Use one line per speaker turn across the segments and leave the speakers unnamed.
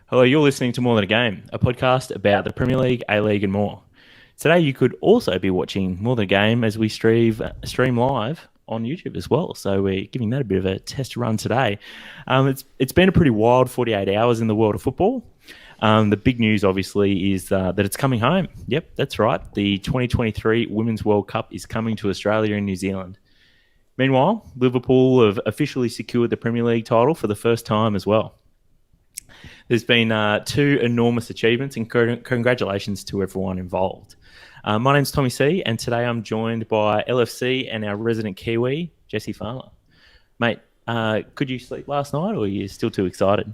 Hello, you're listening to More Than a Game, a podcast about the Premier League, A-League and more. Today you could also be watching More Than a Game as we stream live on YouTube as well. So we're giving that a bit of a test run today. It's been a pretty wild 48 hours in the world of football. The big news, obviously, is that it's coming home. Yep, that's right. The 2023 Women's World Cup is coming to Australia and New Zealand. Meanwhile, Liverpool have officially secured the Premier League title for the first time as well. There's been two enormous achievements, and congratulations to everyone involved. My name's Tommie Sea, and today I'm joined by LFC and our resident Kiwi, Jesse Farmer. Mate, could you sleep last night, or are you still too excited?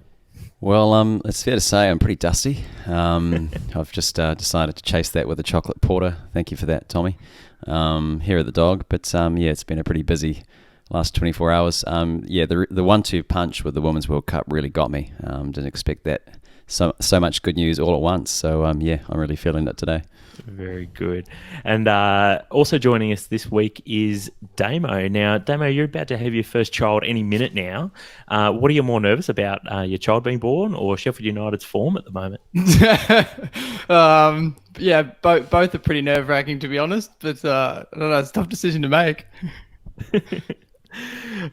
Well, it's fair to say I'm pretty dusty. I've just decided to chase that with a chocolate porter. Thank you for that, Tommy. Here at the dog. But yeah, it's been a pretty busy last 24 hours. The 1-2 punch with the Women's World Cup really got me. Didn't expect that. So much good news all at once. So I'm really feeling it today.
Very good. And also joining us this week is Damo. Now, Damo, you're about to have your first child any minute now. What are you more nervous about, your child being born or Sheffield United's form at the moment?
Both are pretty nerve-wracking, to be honest. But I don't know, it's a tough decision to make.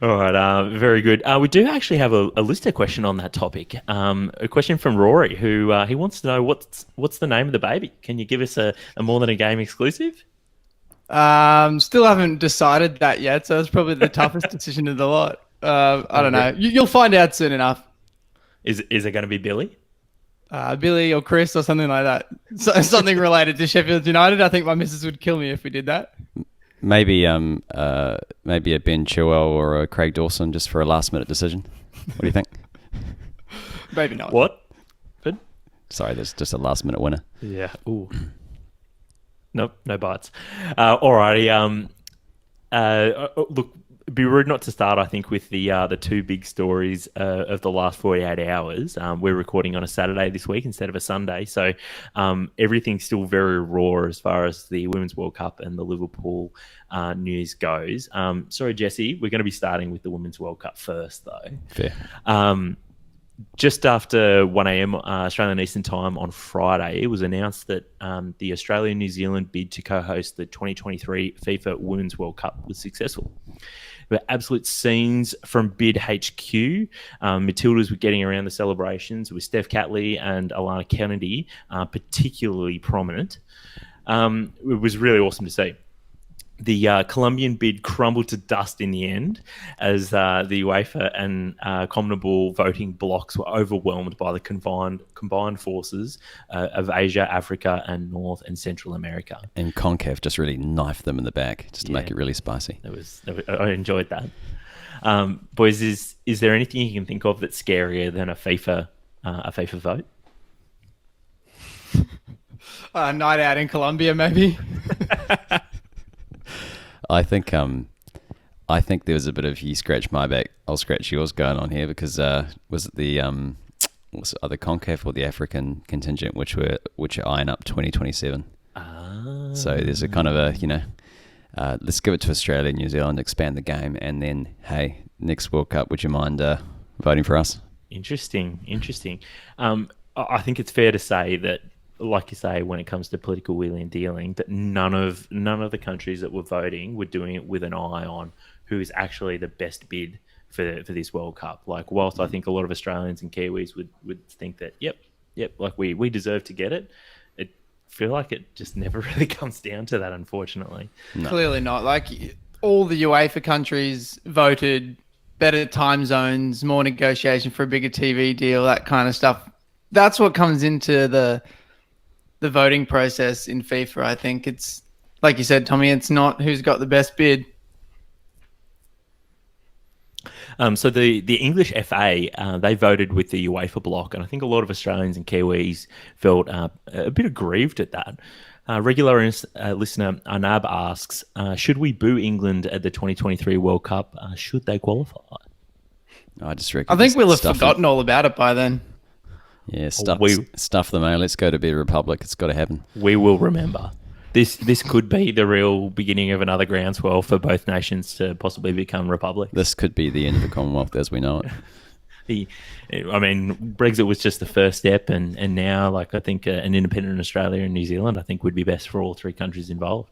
All right, very good. We do actually have a listener question on that topic. A question from Rory, who he wants to know what's the name of the baby. Can you give us a More Than a Game exclusive?
Still haven't decided that yet, so it's probably the toughest decision of the lot. I don't know. You'll find out soon enough.
Is it going to be Billy?
Billy or Chris or something like that. Something related to Sheffield United. I think my missus would kill me if we did that.
Maybe a Ben Chilwell or a Craig Dawson just for a last-minute decision. What do you think?
Maybe not.
What? Good.
Sorry, there's just a last-minute winner.
Yeah. Ooh. Nope, no bites. Alrighty. Look, it'd be rude not to start, I think, with the two big stories of the last 48 hours. We're recording on a Saturday this week instead of a Sunday, so everything's still very raw as far as the Women's World Cup and the Liverpool news goes. Sorry, Jesse, we're going to be starting with the Women's World Cup first, though.
Fair.
Just after 1 a.m. Australian Eastern Time on Friday, it was announced that the Australia-New Zealand bid to co-host the 2023 FIFA Women's World Cup was successful. There were absolute scenes from Bid HQ. Matildas were getting around the celebrations with Steph Catley and Alana Kennedy particularly prominent. It was really awesome to see. The Colombian bid crumbled to dust in the end as the UEFA and CONMEBOL voting blocks were overwhelmed by the combined forces of Asia, Africa, and North and Central America.
And CONCACAF just really knifed them in the back just to make it really spicy.
I enjoyed that. Boys, is there anything you can think of that's scarier than a FIFA vote?
A night out in Colombia, maybe.
I think there was a bit of you scratch my back, I'll scratch yours going on here because was it the either CONCACAF or the African contingent which are eyeing up 2027. So there's a kind of a let's give it to Australia and New Zealand, expand the game, and then hey, next World Cup, would you mind voting for us?
Interesting. I think it's fair to say that, like you say, when it comes to political wheeling and dealing, that none of the countries that were voting were doing it with an eye on who is actually the best bid for this World Cup. Like, whilst I think a lot of Australians and Kiwis would think that, yep, like we deserve to get it, I feel like it just never really comes down to that, unfortunately.
No. Clearly not. Like, all the UEFA countries voted better time zones, more negotiation for a bigger TV deal, that kind of stuff. That's what comes into the voting process in FIFA. I think it's, like you said, Tommy, it's not who's got the best bid.
So the English FA, they voted with the UEFA block, and I think a lot of Australians and Kiwis felt a bit aggrieved at that. Regular listener Arnab asks, should we boo England at the 2023 World Cup? Should they qualify?
I
think we'll have forgotten all about it by then.
Yeah, stuff them, eh? Let's go to be a republic. It's got to happen.
We will remember. This could be the real beginning of another groundswell for both nations to possibly become republics.
This could be the end of the Commonwealth as we know it.
I mean, Brexit was just the first step, and now, like, I think an independent Australia and New Zealand, I think, would be best for all three countries involved.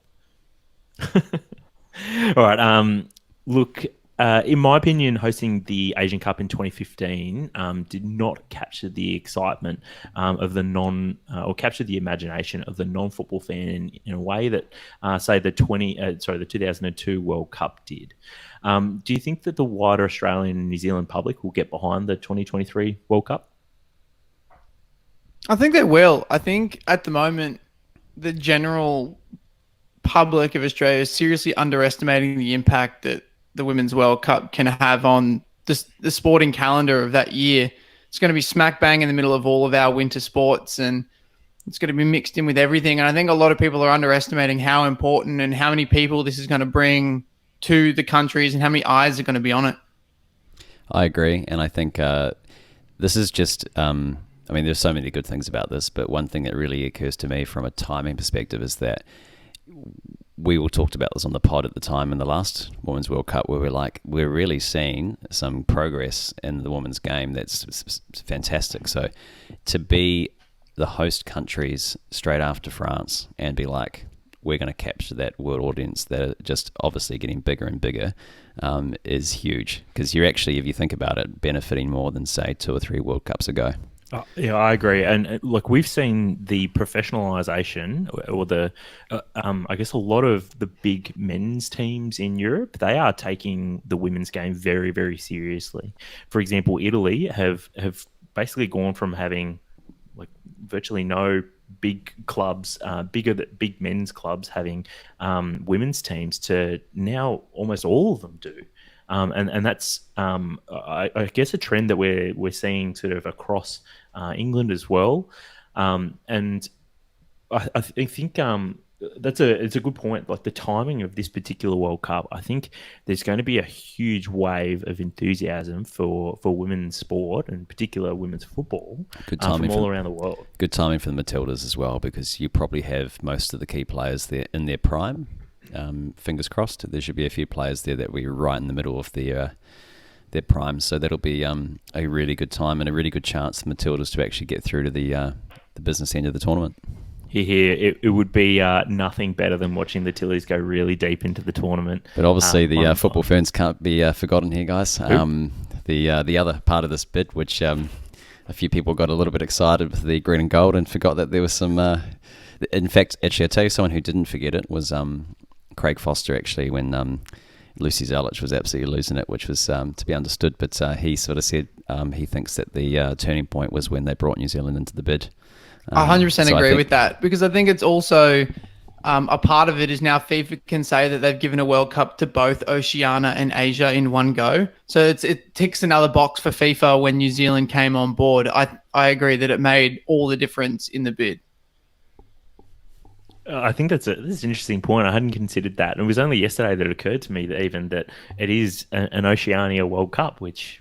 All right. Look, in my opinion, hosting the Asian Cup in 2015 did not capture the excitement of the or capture the imagination of the non-football fan in a way that, say, the 2002 World Cup did. Do you think that the wider Australian and New Zealand public will get behind the 2023 World Cup?
I think they will. I think at the moment, the general public of Australia is seriously underestimating the impact that the Women's World Cup can have on the sporting calendar of that year. It's going to be smack bang in the middle of all of our winter sports, and it's going to be mixed in with everything. And I think a lot of people are underestimating how important and how many people this is going to bring to the countries and how many eyes are going to be on it.
I agree. And I think this is just, I mean, there's so many good things about this, but one thing that really occurs to me from a timing perspective is that we all talked about this on the pod at the time in the last Women's World Cup, where we're really seeing some progress in the women's game that's fantastic. So to be the host countries straight after France and be like, we're going to capture that world audience that are just obviously getting bigger and bigger is huge, because you're actually, if you think about it, benefiting more than, say, 2 or 3 World Cups ago.
Yeah, I agree. And look, we've seen the professionalisation, or the, I guess, a lot of the big men's teams in Europe, they are taking the women's game very, very seriously. For example, Italy have basically gone from having like virtually no big clubs, big men's clubs having women's teams, to now almost all of them do. And that's, I guess, a trend that we're seeing sort of across England as well. And I think it's a good point. Like, the timing of this particular World Cup, I think there's going to be a huge wave of enthusiasm for women's sport, and particular women's football, from all around the world. Good
timing for the Matildas as well, because you probably have most of the key players there in their prime. Fingers crossed. There should be a few players there that we're right in the middle of their prime, so that'll be a really good time and a really good chance for Matildas to actually get through to the business end of the tournament.
Here, it would be nothing better than watching the Tillies go really deep into the tournament.
But obviously, the football ferns can't be forgotten here, guys. The other part of this bid, which a few people got a little bit excited with the green and gold and forgot that there was some. In fact, actually, I'll tell you someone who didn't forget it was Craig Foster, actually, when Lucy Zelich was absolutely losing it, which was to be understood. But he sort of said he thinks that the turning point was when they brought New Zealand into the bid.
I 100% agree with that, because I think it's also a part of it is now FIFA can say that they've given a World Cup to both Oceania and Asia in one go. So it ticks another box for FIFA when New Zealand came on board. I agree that it made all the difference in the bid.
I think that's an interesting point. I hadn't considered that. It was only yesterday that it occurred to me that it is an Oceania World Cup, which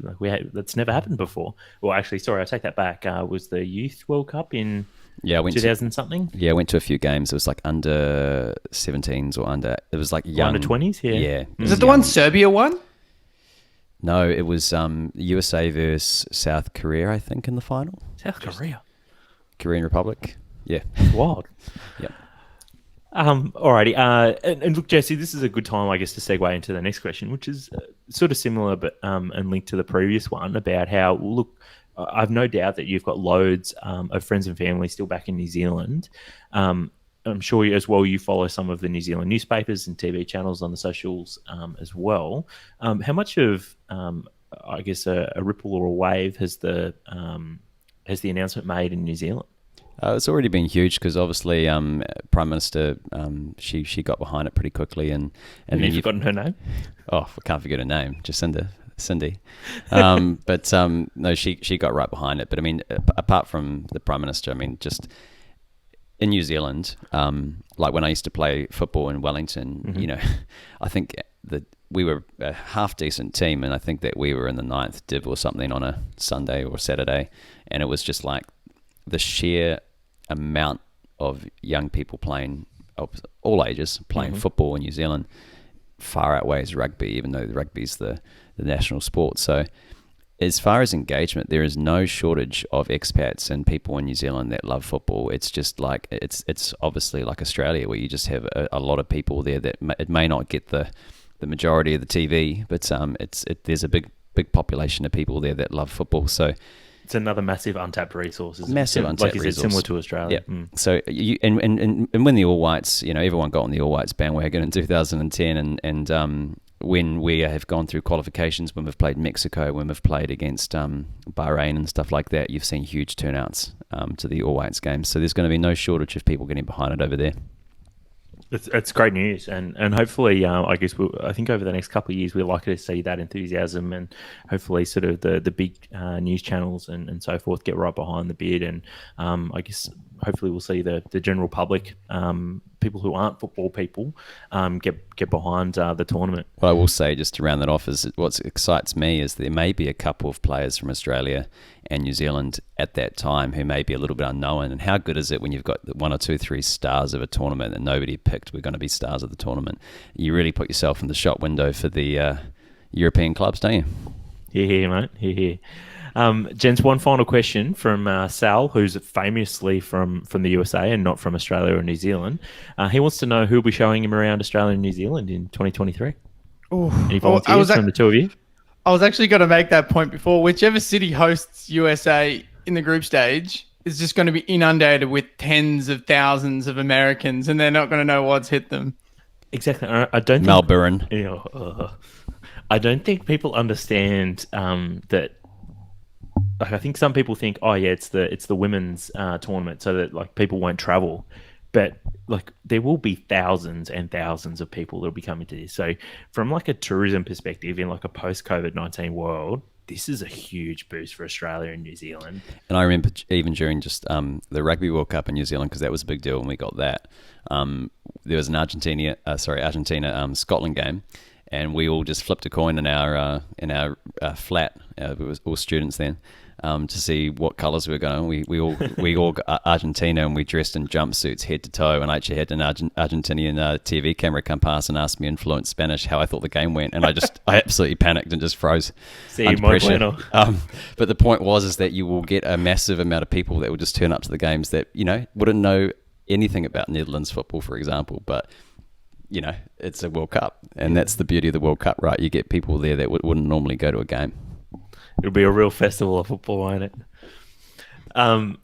that's never happened before. Well, actually, sorry, I take that back. Was the Youth World Cup in 2000 something?
Yeah, I went to a few games. It was like under 17s or it was like young.
Under 20s, yeah.
Yeah.
Is it the one Serbia won?
No, it was USA versus South Korea, I think, in the final.
South Korea?
Korean Republic. Yeah.
Wild.
Yep.
Alrighty. And look, Jesse, this is a good time, I guess, to segue into the next question, which is sort of similar, but and linked to the previous one about how, look, I've no doubt that you've got loads of friends and family still back in New Zealand. I'm sure as well you follow some of the New Zealand newspapers and TV channels on the socials as well. How much of, I guess, a ripple or a wave has the announcement made in New Zealand?
It's already been huge, because obviously Prime Minister, she got behind it pretty quickly. And
have you forgotten her name?
Oh, I can't forget her name, Cindy. But no, she got right behind it. But I mean, apart from the Prime Minister, I mean, just in New Zealand, like when I used to play football in Wellington,
Mm-hmm.
I think that we were a half decent team, and I think that we were in the 9th div or something on a Sunday or Saturday, and it was just like the sheer amount of young people playing, of all ages, playing
Mm-hmm.
football in New Zealand far outweighs rugby, even though the rugby's the national sport. So as far as engagement, there is no shortage of expats and people in New Zealand that love football. It's just like it's obviously like Australia, where you just have a lot of people there that it may not get the majority of the TV, but there's a big population of people there that love football. So
it's another massive untapped resource.
Massive untapped
like you said,
resource.
similar to Australia.
Yeah. So and when the All Whites, everyone got on the All Whites bandwagon in 2010, and when we have gone through qualifications, when we've played Mexico, when we've played against Bahrain and stuff like that, you've seen huge turnouts to the All Whites games. So there's going to be no shortage of people getting behind it over there.
It's great news, and hopefully, I think over the next couple of years, we're likely to see that enthusiasm, and hopefully, sort of the big news channels and so forth get right behind the bid, and I guess hopefully we'll see the general public, people who aren't football people, get behind the tournament.
What I will say, just to round that off, is what excites me is there may be a couple of players from Australia and New Zealand at that time who may be a little bit unknown. And how good is it when you've got 1 or 2, 3 stars of a tournament that nobody picked were going to be stars of the tournament? You really put yourself in the shop window for the European clubs, don't you?
Here, mate. Here. Gents, one final question from Sal, who's famously from the USA and not from Australia or New Zealand. He wants to know who will be showing him around Australia and New Zealand in 2023. Any volunteers from the two of you?
I was actually going to make that point before. Whichever city hosts USA in the group stage is just going to be inundated with tens of thousands of Americans, and they're not going to know what's hit them.
Exactly. I don't think,
Melbourne.
I don't think people understand that. Like, I think some people think, oh yeah, it's the women's tournament, so that like people won't travel. But like there will be thousands and thousands of people that will be coming to this. So from like a tourism perspective, in like a post-COVID-19 world, this is a huge boost for Australia and New Zealand.
And I remember even during just the Rugby World Cup in New Zealand, because that was a big deal when we got that. There was an Argentina Scotland game, and we all just flipped a coin in our flat. It was all students then. To see what colours we were going. We all got Argentina, and we dressed in jumpsuits head to toe. And I actually had an Argentinian TV camera come past and ask me in fluent Spanish how I thought the game went, and I absolutely panicked and just froze under pressure. But the point is that you will get a massive amount of people that will just turn up to the games that wouldn't know anything about Netherlands football, for example, but. It's a World Cup, and that's the beauty of the World Cup, right? You get people there that wouldn't normally go to a game.
It'll be a real festival of football, won't it? All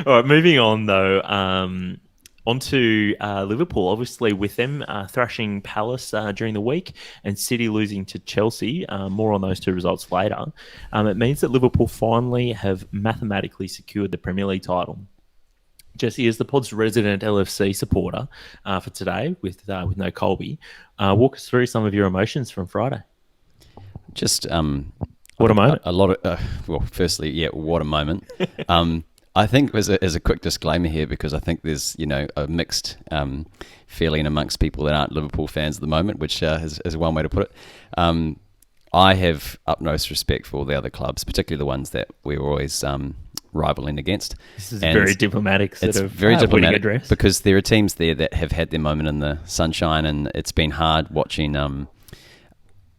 right, moving on though. Onto Liverpool, obviously with them thrashing Palace during the week and City losing to Chelsea. More on those two results later. It means that Liverpool finally have mathematically secured the Premier League title. Jesse, as the pod's resident LFC supporter for today, with no Colby, walk us through some of your emotions from Friday.
Just
what a moment!
A lot of firstly, yeah, what a moment. I think as a quick disclaimer here, because I think there's a mixed feeling amongst people that aren't Liverpool fans at the moment, which is one way to put it. I have utmost respect for all the other clubs, particularly the ones that we were always rivaling against.
This is very diplomatic
very diplomatic
address,
because there are teams there that have had their moment in the sunshine, and it's been hard watching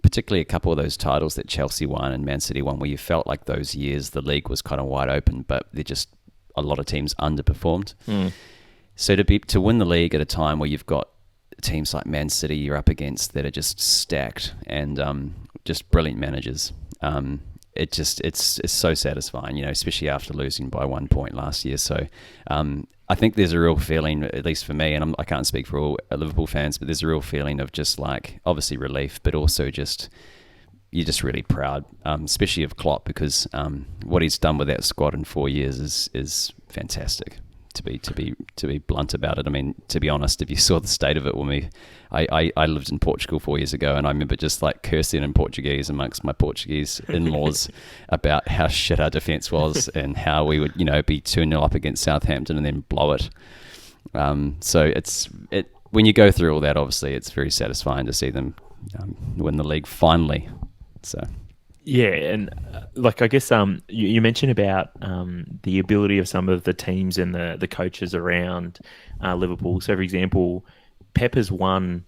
particularly a couple of those titles that Chelsea won and Man City won, where you felt like those years the league was kind of wide open, but they're just a lot of teams underperformed. So to win the league at a time where you've got teams like Man City you're up against that are just stacked and just brilliant managers, it's so satisfying, especially after losing by 1 point last year. So I think there's a real feeling, at least for me, and I can't speak for all Liverpool fans, but there's a real feeling of just like obviously relief, but also you're just really proud, especially of Klopp, because what he's done with that squad in 4 years is fantastic. To be blunt about it, I mean, to be honest, if you saw the state of it when I lived in Portugal 4 years ago, and I remember just like cursing in Portuguese amongst my Portuguese in-laws about how shit our defence was and how we would, be 2-0 up against Southampton and then blow it. So when you go through all that, obviously, it's very satisfying to see them win the league finally. So.
Yeah, and I guess you mentioned about the ability of some of the teams and the coaches around Liverpool. So, for example, Pep has won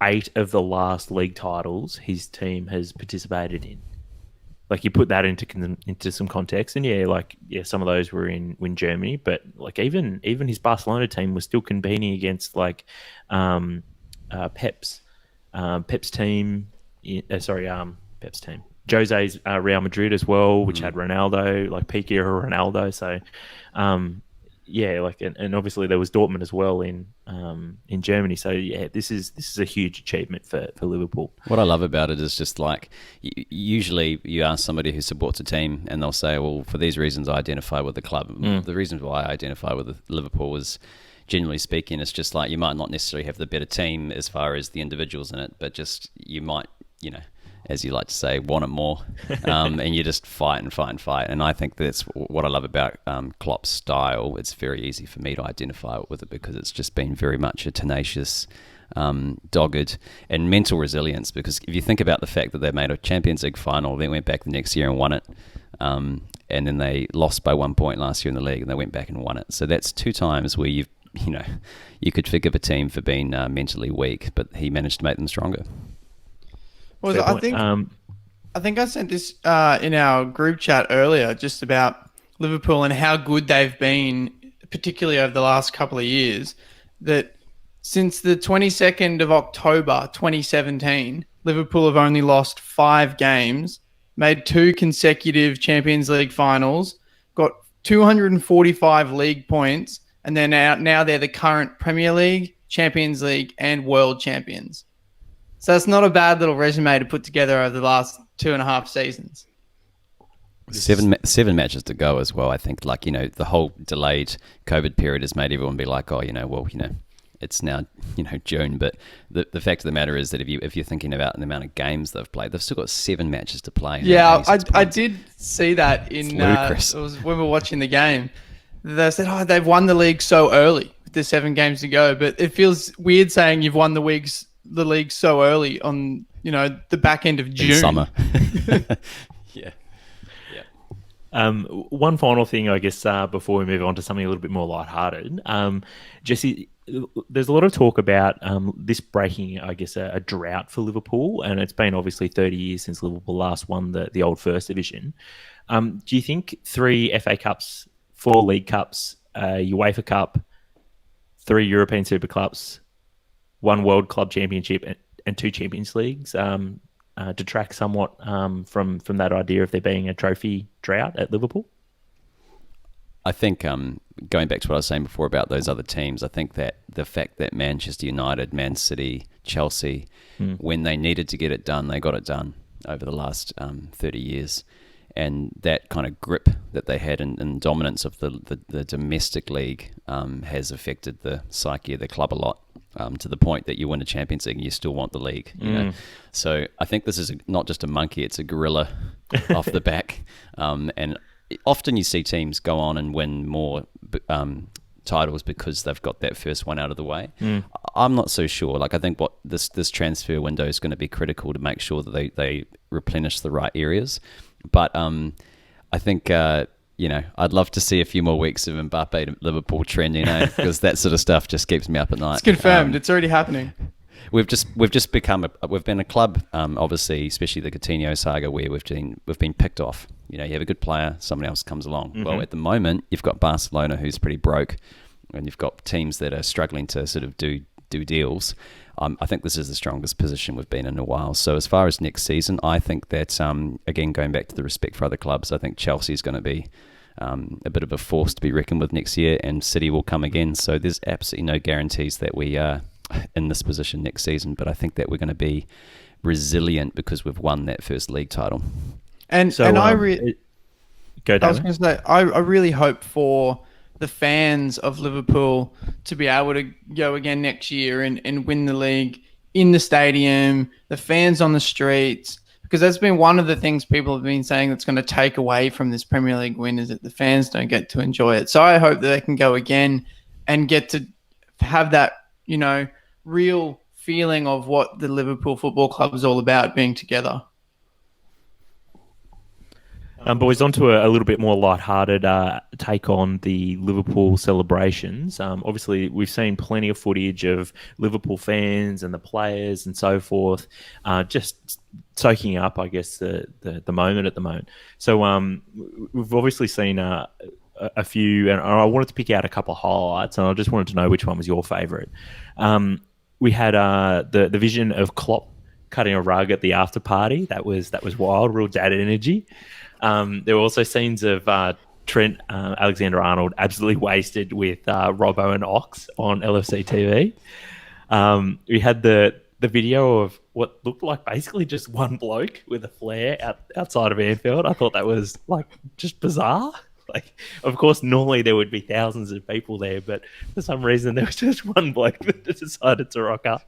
8 of the last league titles his team has participated in. like you put that into some context, and some of those were in Germany, but like even his Barcelona team was still competing against like Pep's team. Pep's team. Jose's Real Madrid as well, which had Ronaldo, like peak era Ronaldo. So, and obviously there was Dortmund as well in Germany. So yeah, this is a huge achievement for Liverpool.
What I love about it is just like usually you ask somebody who supports a team and they'll say, well, for these reasons I identify with the club. The reasons why I identify with Liverpool is, generally speaking, it's just like you might not necessarily have the better team as far as the individuals in it, but just you might, as you like to say, want it more, and you just fight and fight and fight. And I think that's what I love about Klopp's style. It's very easy for me to identify with it because it's just been very much a tenacious, dogged, and mental resilience. Because if you think about the fact that they made a Champions League final, then went back the next year and won it, and then they lost by 1 point last year in the league, and they went back and won it. So that's 2 times where you could forgive a team for being mentally weak, but he managed to make them stronger.
Well, I think I sent this in our group chat earlier, just about Liverpool and how good they've been, particularly over the last couple of years. That since the 22nd of October 2017, Liverpool have only lost 5 games, made 2 consecutive Champions League finals, got 245 league points, and they're now they're the current Premier League, Champions League, and World Champions. So that's not a bad little resume to put together over the last 2.5 seasons.
7 matches to go as well. I think, the whole delayed COVID period has made everyone be like, it's now, June. But the fact of the matter is that if you're thinking about the amount of games they've played, they've still got 7 matches to play.
Yeah, I did see that in
ludicrous.
It was when we were watching the game. They said, they've won the league so early with the 7 games to go. But it feels weird saying you've won the league so early on, the back end of June.
In summer. Yeah.
One final thing, I guess, before we move on to something a little bit more lighthearted. Jesse, there's a lot of talk about this breaking, I guess, a drought for Liverpool, and it's been obviously 30 years since Liverpool last won the old First Division. Do you think 3 FA Cups, 4 League Cups, UEFA Cup, 3 European Super Cups, 1 World Club Championship, and 2 Champions Leagues detract somewhat from that idea of there being a trophy drought at Liverpool?
I think going back to what I was saying before about those other teams, I think that the fact that Manchester United, Man City, Chelsea, when they needed to get it done, they got it done over the last 30 years. And that kind of grip that they had and dominance of the domestic league has affected the psyche of the club a lot, to the point that you win a Champions League and you still want the league. So I think this is not just a monkey, it's a gorilla off the back. And often you see teams go on and win more titles because they've got that first one out of the way. I'm not so sure. I think what this transfer window is going to be critical to make sure that they replenish the right areas. But I think, I'd love to see a few more weeks of Mbappe at Liverpool trending, because that sort of stuff just keeps me up at night.
It's confirmed. It's already happening.
We've just become we've been a club, obviously, especially the Coutinho saga, where we've been picked off. You have a good player, someone else comes along. Mm-hmm. Well, at the moment, you've got Barcelona, who's pretty broke, and you've got teams that are struggling to sort of do deals. I think this is the strongest position we've been in a while. So as far as next season, I think that, again, going back to the respect for other clubs, I think Chelsea's going to be a bit of a force to be reckoned with next year, and City will come again. So there's absolutely no guarantees that we are in this position next season, but I think that we're going to be resilient because we've won that first league title.
And
so,
I
was
going to say, I really hope for the fans of Liverpool to be able to go again next year and win the league in the stadium, the fans on the streets, because that's been one of the things people have been saying that's going to take away from this Premier League win, is that the fans don't get to enjoy it. So I hope that they can go again and get to have that, real feeling of what the Liverpool Football Club is all about, being together.
Boys, on to a little bit more lighthearted take on the Liverpool celebrations. Obviously, we've seen plenty of footage of Liverpool fans and the players and so forth, just soaking up, I guess, the moment at the moment. So we've obviously seen a few, and I wanted to pick out a couple of highlights, and I just wanted to know which one was your favourite. We had the vision of Klopp cutting a rug at the after party. That was wild, real dad energy. There were also scenes of Trent Alexander-Arnold absolutely wasted with Robbo and Ox on LFC TV. We had the video of what looked like basically just one bloke with a flare outside of Anfield. I thought that was just bizarre. Of course, normally there would be thousands of people there, but for some reason there was just one bloke that decided to rock up.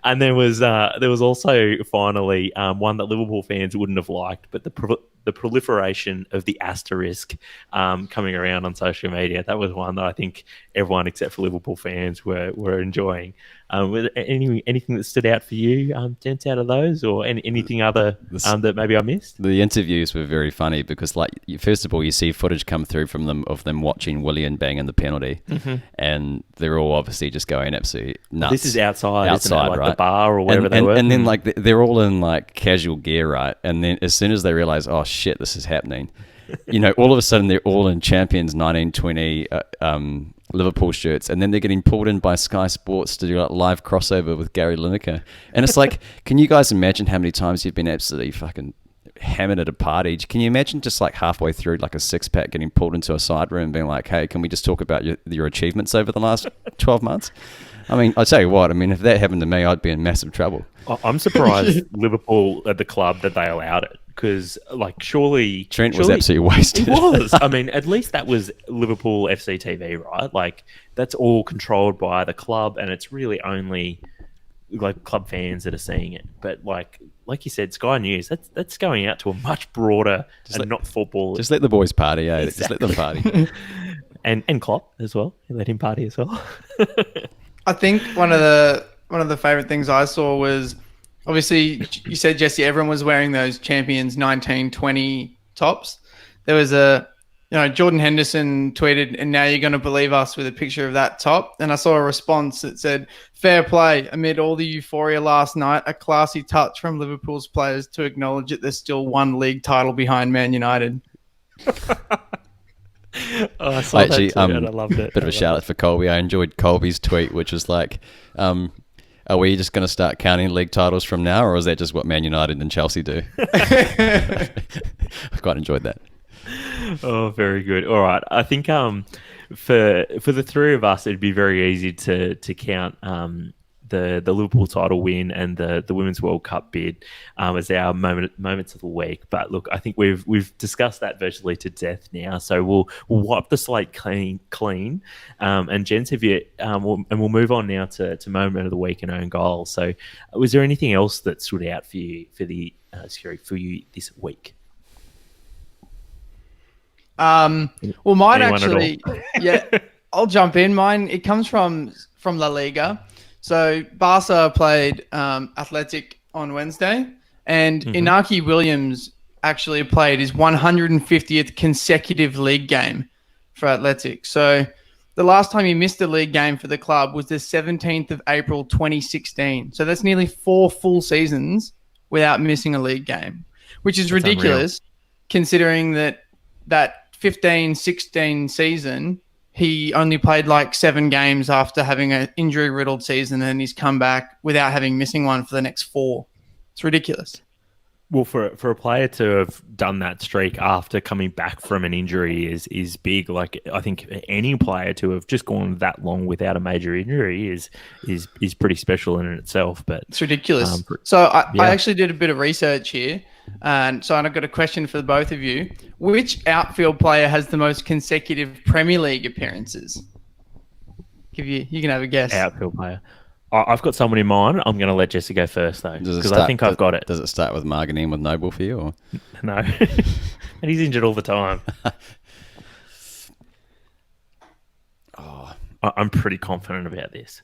And there was also finally one that Liverpool fans wouldn't have liked, but the proliferation of the asterisk coming around on social media. That was one that I think everyone except for Liverpool fans were enjoying. Was there anything that stood out for you, gents, out of those, or anything other that maybe I missed?
The interviews were very funny because, first of all, you see footage come through from them of them watching Willian banging the penalty, and they're all obviously just going absolutely nuts.
This is outside, isn't it?
Right?
The bar or wherever they were.
And then they're all in casual gear, right? And then as soon as they realize, oh shit, this is happening, all of a sudden they're all in Champions 1920 Liverpool shirts, and then they're getting pulled in by Sky Sports to do live crossover with Gary Lineker. And it's can you guys imagine how many times you've been absolutely fucking hammered at a party? Can you imagine just halfway through a six-pack getting pulled into a side room and being like, hey, can we just talk about your achievements over the last 12 months? I mean, I'll tell you what, if that happened to me, I'd be in massive trouble.
I'm surprised Liverpool at the club that they allowed it, because surely
Trent was absolutely wasted.
He was. At least that was Liverpool FC TV, right? That's all controlled by the club, and it's really only club fans that are seeing it. But like you said, Sky News, that's going out to a much broader not football.
Just let the boys party, eh? Exactly. Just let them party.
and Klopp as well. Let him party as well.
I think one of the favorite things I saw was, obviously, you said, Jesse, everyone was wearing those Champions 1920 tops. There was Jordan Henderson tweeted, and now you're going to believe us, with a picture of that top. And I saw a response that said, fair play. Amid all the euphoria last night, a classy touch from Liverpool's players to acknowledge that there's still one league title behind Man United.
I saw that too, and I loved it.
Bit of a shout out for Colby. I enjoyed Colby's tweet, which was are we just going to start counting league titles from now, or is that just what Man United and Chelsea do? I quite enjoyed that.
Oh, very good. All right. I think for the three of us, it'd be very easy to count the Liverpool title win and the Women's World Cup bid as our moments of the week. But look, I think we've discussed that virtually to death now. So we'll wipe the slate clean. And gents, we'll move on now to moment of the week and own goal. So was there anything else that stood out for you for you this week?
Mine actually, yeah, I'll jump in. Mine, it comes from La Liga. So Barca played Athletic on Wednesday, and Inaki Williams actually played his 150th consecutive league game for Athletic. So the last time he missed a league game for the club was the 17th of April 2016. So that's nearly 4 full seasons without missing a league game, which is ridiculous, considering that 15-16 season, he only played 7 games after having an injury-riddled season, and he's come back without missing one for the next 4. It's ridiculous.
Well, for a player to have done that streak after coming back from an injury is big. I think any player to have just gone that long without a major injury is pretty special in itself. But
it's ridiculous. I actually did a bit of research here, and so I've got a question for both of you. Which outfield player has the most consecutive Premier League appearances? You can have a guess.
Outfield player. I've got someone in mind. I'm going to let Jesse go first, though, because I think I've got it.
Does it start with Marganin with Noble for you? Or?
No. And he's injured all the time. I'm pretty confident about this.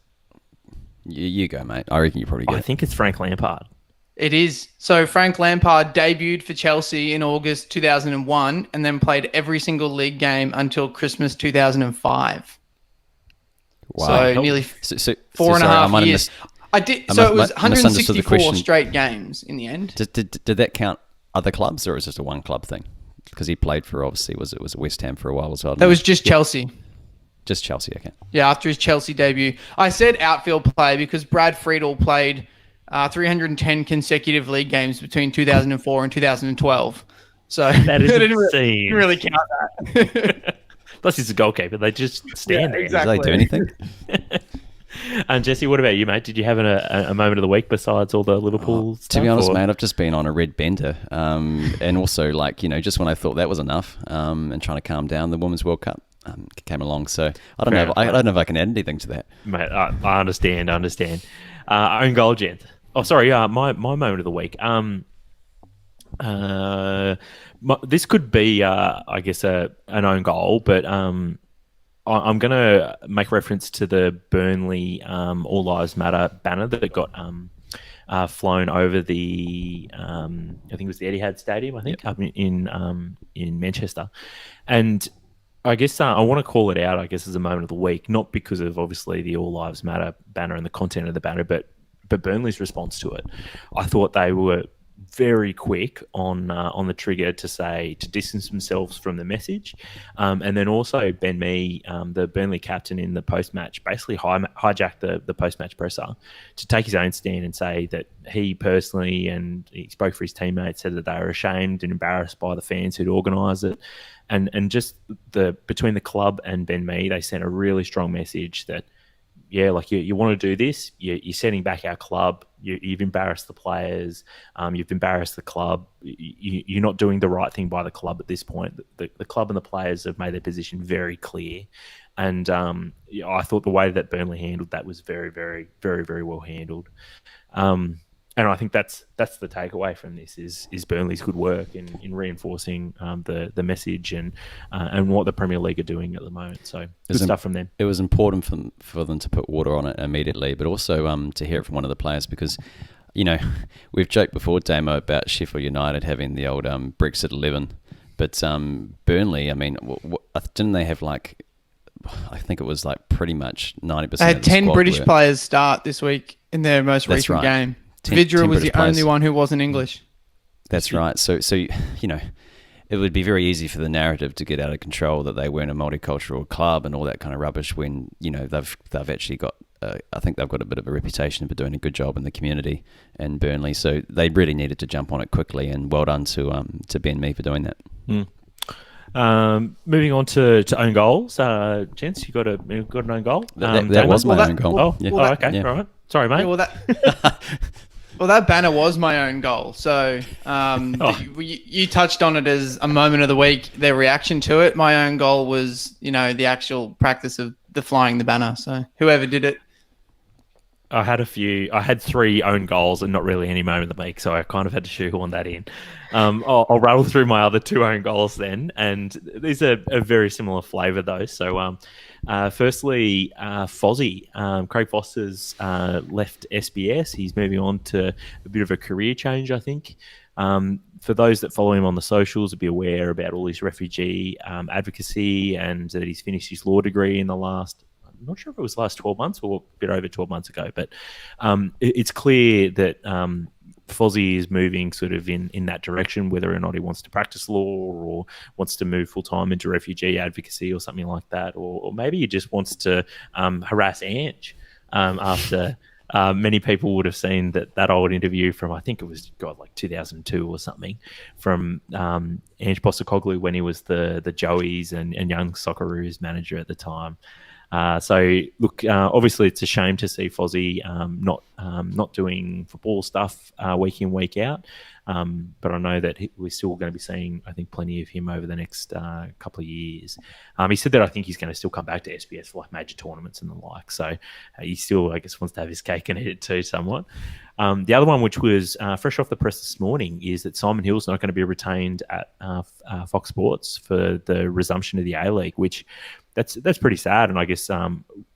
You go, mate. I reckon you probably get it.
I think it's Frank Lampard.
It is. So Frank Lampard debuted for Chelsea in August 2001 and then played every single league game until Christmas 2005.
Wow.
So nearly four and a half years. I did. So it was 164 straight games in the end.
Did that count other clubs, or was it just a one club thing? Because he played for, obviously, was it West Ham for a while as well?
That was just Chelsea.
Just Chelsea, okay.
Yeah, after his Chelsea debut. I said outfield player because Brad Friedel played 310 consecutive league games between 2004 and 2012. So
that is
didn't
really
count that.
Plus, he's a goalkeeper. They just stand there.
Exactly.
Do they do anything?
And Jesse, what about you, mate? Did you have a moment of the week besides all the Liverpool stuff?
To be honest, mate, I've just been on a red bender. And also, just when I thought that was enough and trying to calm down, the Women's World Cup came along. So I don't know. I don't know if I can add anything to that.
Mate, I understand. Own goal, gent. Oh, sorry. My moment of the week. This could be, I guess, an own goal, but I'm going to make reference to the Burnley All Lives Matter banner that got flown over the, I think it was the Etihad Stadium, up in Manchester. And I guess I want to call it out, I guess, as a moment of the week, not because of, obviously, the All Lives Matter banner and the content of the banner, but Burnley's response to it. I thought they were very quick on the trigger to distance themselves from the message, and then also Ben Mee, the Burnley captain, in the post-match basically hijacked the post-match presser to take his own stand and say that he personally, and he spoke for his teammates, said that they were ashamed and embarrassed by the fans who'd organised it, and just between the club and Ben Mee, they sent a really strong message that, yeah, like you want to do this, you're setting back our club. You've embarrassed the players. You've embarrassed the club. You're not doing the right thing by the club at this point. The club and the players have made their position very clear. And I thought the way that Burnley handled that was very, very, very, very well handled. And I think that's the takeaway from this is Burnley's good work in reinforcing the message and what the Premier League are doing at the moment. So good stuff from them.
It was important for them to put water on it immediately, but also to hear it from one of the players because, we've joked before, Damo, about Sheffield United having the old Brexit 11, but Burnley, I mean, didn't they have I think it was pretty much 90%.
They had 10 British players start this week in their most recent game. Vidra was the only one who wasn't English.
That's right. So it would be very easy for the narrative to get out of control that they weren't a multicultural club and all that kind of rubbish when they've actually got I think they've got a bit of a reputation for doing a good job in the community in Burnley. So they really needed to jump on it quickly, and well done to Ben Mee for doing that.
Moving on to own goals, gents, you got an own goal.
That was my own goal.
Oh, yeah. Okay, yeah. All right. Sorry, mate.
Yeah, well, that banner was my own goal. So you touched on it as a moment of the week, their reaction to it. My own goal was, the actual practice of the flying the banner. So whoever did it.
I had 3 own goals and not really any moment of the week, so I kind of had to shoehorn that in. I'll rattle through my other 2 own goals then, and these are a very similar flavour though. So firstly, Fozzie, Craig Foster's left SBS. He's moving on to a bit of a career change, I think. For those that follow him on the socials, will be aware about all his refugee advocacy and that he's finished his law degree in the last, I'm not sure if it was the last 12 months or a bit over 12 months ago, but it's clear that Fozzie is moving sort of in that direction, whether or not he wants to practice law or wants to move full-time into refugee advocacy or something like that, or maybe he just wants to harass Ange after many people would have seen that old interview from, I think it was, 2002 or something, from Ange Postecoglou when he was the Joeys and Young Socceroos manager at the time. So look, obviously it's a shame to see Fozzie not doing football stuff week in, week out. But I know that we're still going to be seeing, I think, plenty of him over the next couple of years. He said that I think he's going to still come back to SBS for major tournaments and the like. So he still, I guess, wants to have his cake and eat it too somewhat. The other one, which was fresh off the press this morning, is that Simon Hill's not going to be retained at Fox Sports for the resumption of the A-League, which that's pretty sad. And I guess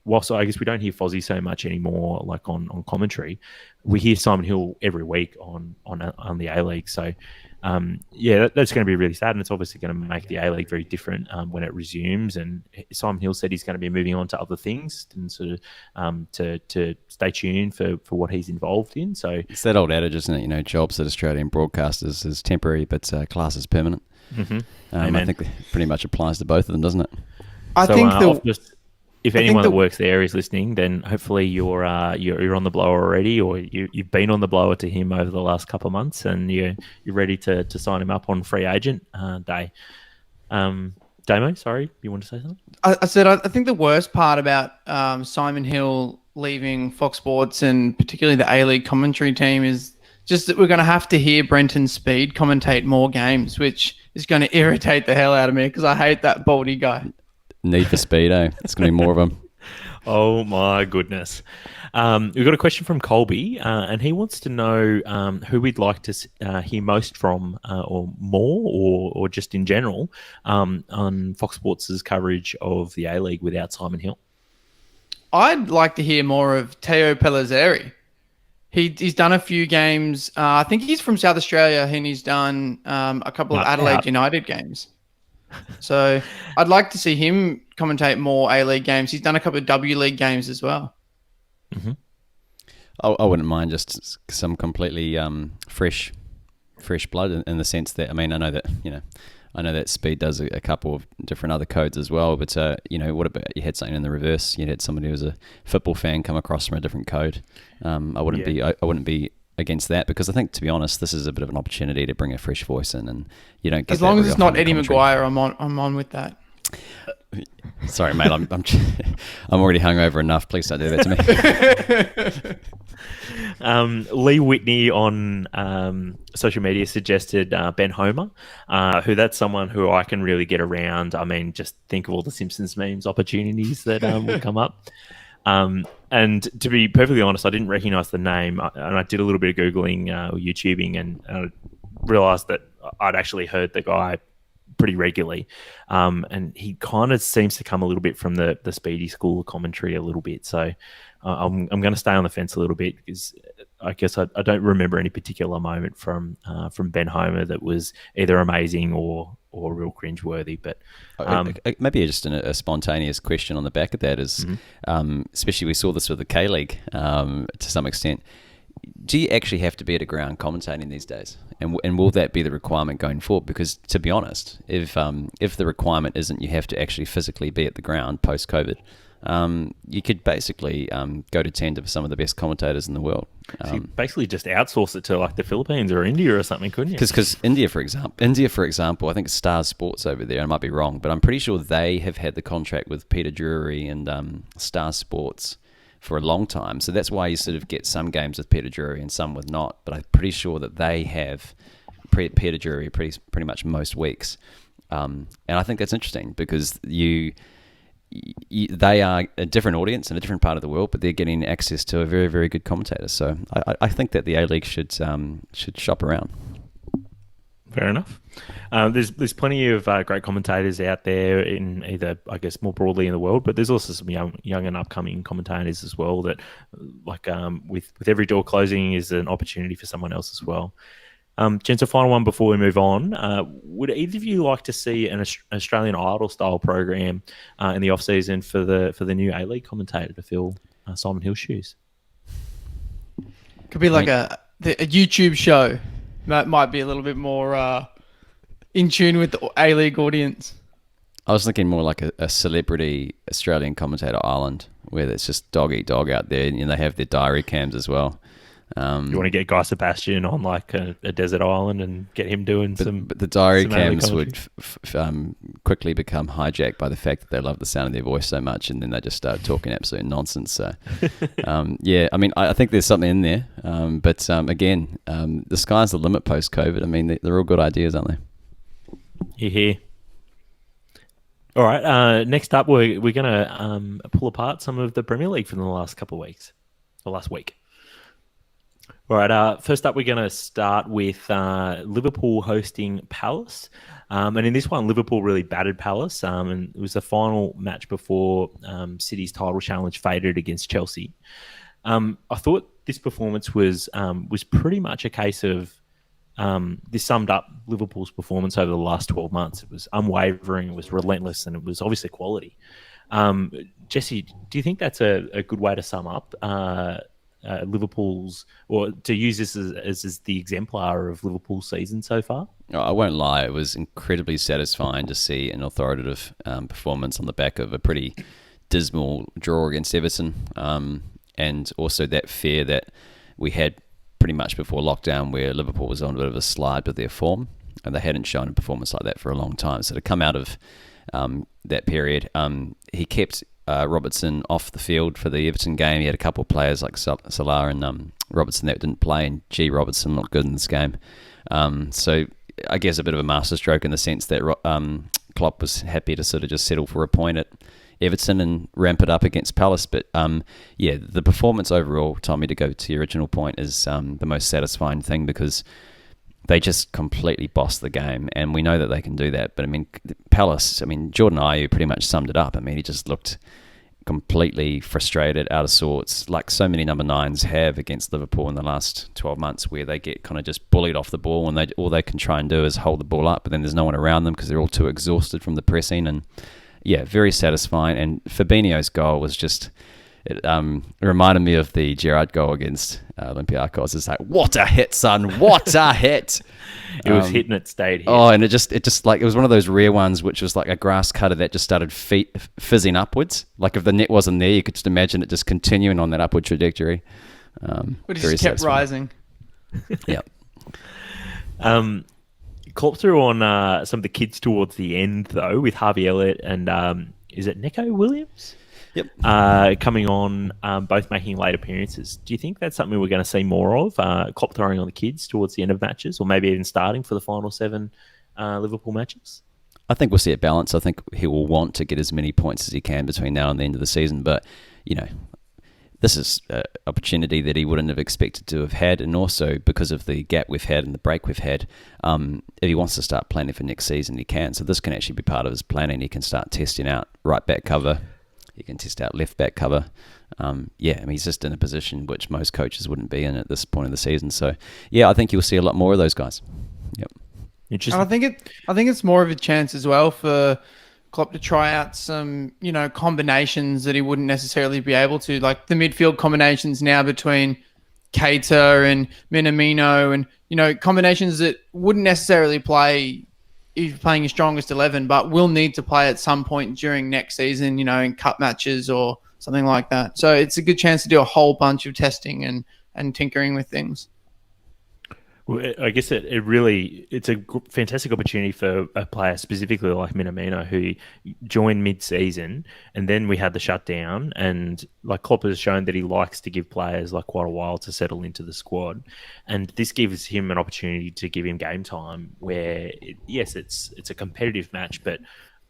whilst I guess we don't hear Fozzie so much anymore, like on commentary, we hear Simon Hill every week on the A-League. So, that's going to be really sad, and it's obviously going to make the A-League very different when it resumes. And Simon Hill said he's going to be moving on to other things and sort of to stay tuned for what he's involved in. So
it's that old adage, isn't it? You know, jobs at Australian broadcasters is temporary, but class is permanent.
Mm-hmm.
I think that pretty much applies to both of them, doesn't it?
If anyone that works there is listening, then hopefully you're on the blower already, or you've been on the blower to him over the last couple of months, and you're ready to sign him up on free agent day. Damo, sorry, you want to say something?
I said I think the worst part about Simon Hill leaving Fox Sports and particularly the A-League commentary team is just that we're going to have to hear Brenton Speed commentate more games, which is going to irritate the hell out of me because I hate that baldy guy.
Need for speed, eh? It's going to be more of them.
Oh, my goodness. We've got a question from Colby, and he wants to know who we'd like to hear most from or more or just in general on Fox Sports' coverage of the A-League without Simon Hill.
I'd like to hear more of Teo Pellizzeri. He's done a few games. I think he's from South Australia, and he's done a couple of Adelaide United games. So I'd like to see him commentate more A-League games. He's done a couple of W League games as well.
Mm-hmm.
I wouldn't mind just some completely fresh blood in the sense that, I mean, I know that Speed does a couple of different other codes as well, but what about you had something in the reverse? You had somebody who was a football fan come across from a different code. I wouldn't be against that, because I think, to be honest, this is a bit of an opportunity to bring a fresh voice in, and you don't get
as long as it's not Eddie Maguire. I'm on with that.
Sorry, mate. I'm already hungover enough. Please don't do that to
me. Lee Whitney on social media suggested Ben Homer, who that's someone who I can really get around. I mean, just think of all the Simpsons memes opportunities that will come up. And to be perfectly honest, I didn't recognize the name, and I did a little bit of Googling or YouTubing, and I realized that I'd actually heard the guy pretty regularly. And he kind of seems to come a little bit from the Speedy school of commentary a little bit. So I'm going to stay on the fence a little bit, because I guess I don't remember any particular moment from Ben Homer that was either amazing or real cringeworthy. But
maybe just a spontaneous question on the back of that is, especially we saw this with the K-League to some extent. Do you actually have to be at a ground commentating these days? And will that be the requirement going forward? Because, to be honest, if the requirement isn't you have to actually physically be at the ground post-COVID, you could basically go to tender for some of the best commentators in the world.
So you basically just outsource it to like the Philippines or India or something, couldn't you?
Because India, for example, I think it's Stars Sports over there. I might be wrong, but I'm pretty sure they have had the contract with Peter Drury and Stars Sports for a long time. So that's why you sort of get some games with Peter Drury and some with not. But I'm pretty sure that they have Peter Drury pretty much most weeks. And I think that's interesting, because they are a different audience in a different part of the world, but they're getting access to a very, very good commentator. So I think that the A-League should shop around.
Fair enough. There's plenty of great commentators out there in either, I guess, more broadly in the world, but there's also some young and upcoming commentators as well that, like, with every door closing is an opportunity for someone else as well. Gents, a final one before we move on. Would either of you like to see an Australian Idol style program in the off season for the new A-League commentator to fill Simon Hill's shoes?
Could be like a YouTube show. That might be a little bit more in tune with the A-League audience.
I was thinking more like a celebrity Australian commentator island, where it's just dog eat dog out there, and they have their diary cams as well.
You want to get Guy Sebastian on like a desert island and get him doing some.
But the diary cams would quickly become hijacked by the fact that they love the sound of their voice so much, and then they just start talking absolute nonsense. So, I mean, I think there's something in there. But again, the sky's the limit post-COVID. I mean, they're all good ideas, aren't they?
You hear? All right. Next up, we're going to pull apart some of the Premier League from the last couple of weeks, or last week. All right. First up, we're going to start with Liverpool hosting Palace. And in this one, Liverpool really battered Palace. And it was the final match before City's title challenge faded against Chelsea. I thought this performance was pretty much a case of this summed up Liverpool's performance over the last 12 months. It was unwavering, it was relentless, and it was obviously quality. Jesse, do you think that's a good way to sum up Liverpool's, or to use this as the exemplar of Liverpool's season so far?
I won't lie, it was incredibly satisfying to see an authoritative performance on the back of a pretty dismal draw against Everton, and also that fear that we had pretty much before lockdown where Liverpool was on a bit of a slide with their form, and they hadn't shown a performance like that for a long time. So to come out of that period, he kept Robertson off the field for the Everton game. He had a couple of players like Salah and Robertson that didn't play, and Robertson looked good in this game. So I guess a bit of a masterstroke in the sense that Klopp was happy to sort of just settle for a point at Everton and ramp it up against Palace. But the performance overall, Tommy, to go to your original point, is the most satisfying thing because they just completely bossed the game, and we know that they can do that. But I mean, Palace, Jordan Ayew pretty much summed it up. He just looked completely frustrated, out of sorts, like so many number 9s have against Liverpool in the last 12 months, where they get kind of just bullied off the ball, and all they can try and do is hold the ball up, but then there's no one around them because they're all too exhausted from the pressing. And yeah, very satisfying. And Fabinho's goal was just, it reminded me of the Gerrard goal against Olympiacos. It's like, what a hit, son! What a hit!
It was hitting it, stayed hit.
Oh, and it just like, it was one of those rare ones which was like a grass cutter that just started fizzing upwards. Like if the net wasn't there, you could just imagine it just continuing on that upward trajectory.
But it just kept rising.
Yep.
Klopps threw on some of the kids towards the end, though, with Harvey Elliott and is it Neco Williams?
Yep.
Coming on, both making late appearances. Do you think that's something we're going to see more of? Klopp throwing on the kids towards the end of matches, or maybe even starting for the final 7 Liverpool matches?
I think we'll see it balance. I think he will want to get as many points as he can between now and the end of the season. But, this is an opportunity that he wouldn't have expected to have had, and also because of the gap we've had and the break we've had, if he wants to start planning for next season, he can. So this can actually be part of his planning. He can start testing out right back cover. He can test out left back cover. He's just in a position which most coaches wouldn't be in at this point of the season. So, I think you'll see a lot more of those guys. Yep.
Interesting. I think it's more of a chance as well for Klopp to try out some, combinations that he wouldn't necessarily be able to, like the midfield combinations now between Keita and Minamino, and, combinations that wouldn't necessarily play if you're playing your strongest 11, but will need to play at some point during next season, in cup matches or something like that. So it's a good chance to do a whole bunch of testing and tinkering with things.
Well, I guess it's a fantastic opportunity for a player specifically like Minamino, who joined mid-season, and then we had the shutdown, and like Klopp has shown that he likes to give players like quite a while to settle into the squad, and this gives him an opportunity to give him game time where, it's a competitive match, but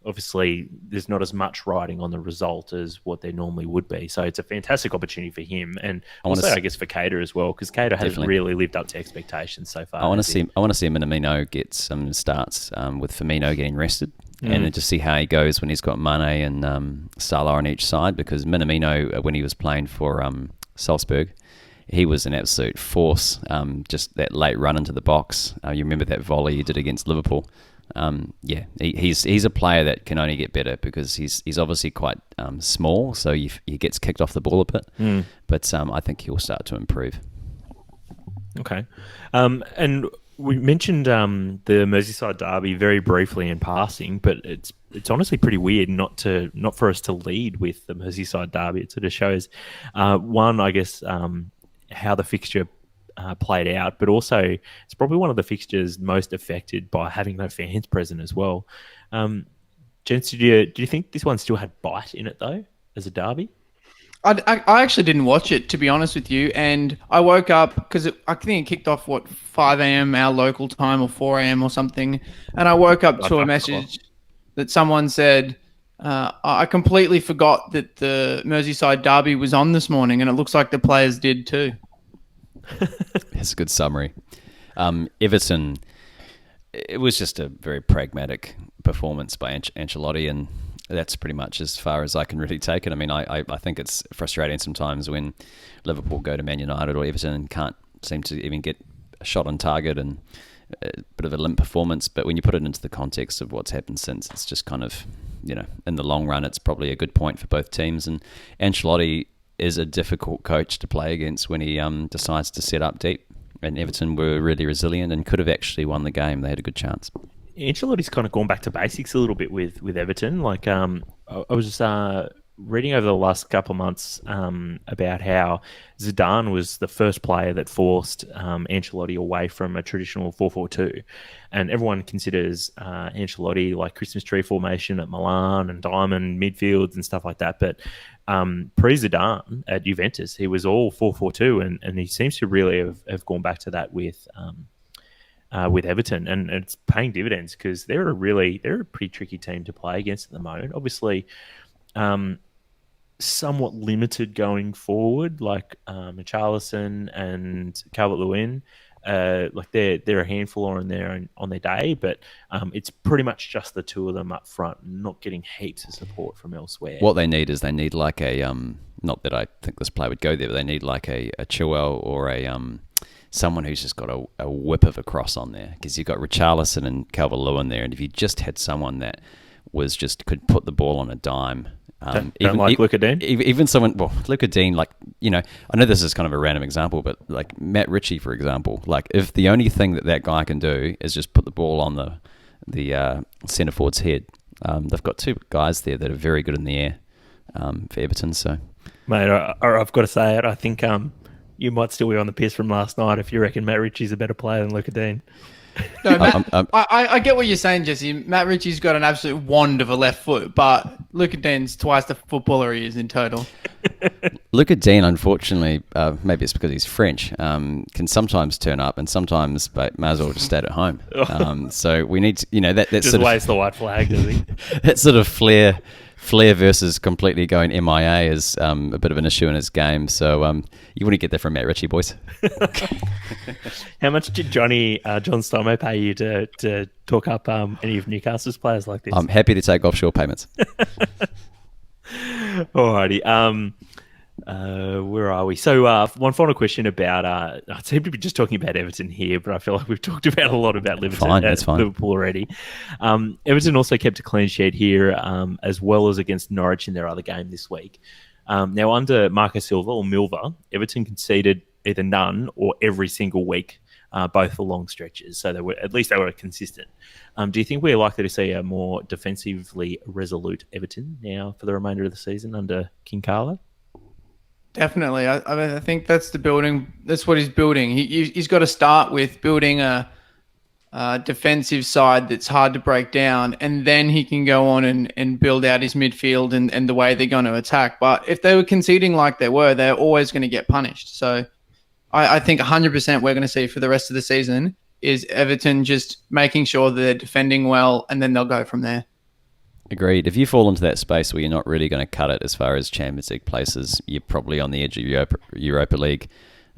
obviously there's not as much riding on the result as what there normally would be. So it's a fantastic opportunity for him, and also I guess for Keita as well, because Keita hasn't really lived up to expectations so far.
I want to see Minamino get some starts with Firmino getting rested, and then just see how he goes when he's got Mane and Salah on each side, because Minamino, when he was playing for Salzburg, he was an absolute force. Just that late run into the box. You remember that volley he did against Liverpool. He's a player that can only get better because he's obviously quite small, so he gets kicked off the ball a bit. But I think he'll start to improve.
Okay, and we mentioned the Merseyside derby very briefly in passing, but it's honestly pretty weird not for us to lead with the Merseyside derby. It sort of shows one, I guess, how the fixture played out, but also it's probably one of the fixtures most affected by having no fans present as well. Gents, do you think this one still had bite in it though, as a derby?
I actually didn't watch it, to be honest with you, and I woke up because I think it kicked off 5 a.m. our local time or 4 a.m. or something, and I woke up to a message that someone said, I completely forgot that the Merseyside derby was on this morning, and it looks like the players did too.
That's a good summary. Everton, it was just a very pragmatic performance by Ancelotti, and that's pretty much as far as I can really take it. I mean, I think it's frustrating sometimes when Liverpool go to Man United or Everton and can't seem to even get a shot on target, and a bit of a limp performance. But when you put it into the context of what's happened since, it's just kind of, in the long run, it's probably a good point for both teams. And Ancelotti is a difficult coach to play against when he decides to set up deep. And Everton were really resilient and could have actually won the game. They had a good chance.
Ancelotti's kind of gone back to basics a little bit with Everton. Like, I was just reading over the last couple of months about how Zidane was the first player that forced Ancelotti away from a traditional 4-4-2. And everyone considers Ancelotti like Christmas tree formation at Milan and diamond midfields and stuff like that. But pre-Zidane at Juventus, he was all 4-4-2, and he seems to really have gone back to that with Everton, and it's paying dividends because they're a pretty tricky team to play against at the moment. Obviously, somewhat limited going forward, like Richarlison and Calvert-Lewin. Like they're a handful on their day, but it's pretty much just the two of them up front, not getting heaps of support from elsewhere.
What they need like a not that I think this player would go there, but they need like a Chilwell or a someone who's just got a whip of a cross on there, because you've got Richarlison and Calvert-Lewin there, and if you just had someone that was just could put the ball on a dime.
Don't like Luca Dean?
Even someone, Luca Dean, like, I know this is kind of a random example, but like Matt Ritchie, for example, like if the only thing that guy can do is just put the ball on the centre forward's head, they've got two guys there that are very good in the air for Everton. So,
mate, I've got to say it. I think you might still be on the piss from last night if you reckon Matt Ritchie's a better player than Luca Dean.
No, I get what you're saying, Jesse. Matt Ritchie's got an absolute wand of a left foot, but Luca Dean's twice the footballer he is in total.
Luca Dean, unfortunately, maybe it's because he's French, can sometimes turn up and sometimes may as well just stay at home. So we need to, that
just
sort
waves the white flag, does he?
That sort of flair versus completely going MIA is a bit of an issue in his game. So you wouldn't get that from Matt Ritchie, boys.
How much did John Stomo pay you to talk up any of Newcastle's players like this?
I'm happy to take offshore payments.
Alrighty. Where are we? So one final question about, I seem to be just talking about Everton here, but I feel like we've talked about a lot about Liverpool already. Everton also kept a clean sheet here, as well as against Norwich in their other game this week. Now, under Marco Silva or Milva, Everton conceded either none or every single week, both for long stretches. So they were consistent. Do you think we're likely to see a more defensively resolute Everton now for the remainder of the season under King Carlo?
Definitely. I think that's the building. That's what he's building. He's got to start with building a defensive side that's hard to break down, and then he can go on and build out his midfield and the way they're going to attack. But if they were conceding like they're always going to get punished. So I think 100% we're going to see for the rest of the season is Everton just making sure that they're defending well, and then they'll go from there.
Agreed. If you fall into that space where you're not really going to cut it as far as Champions League places, you're probably on the edge of Europa League.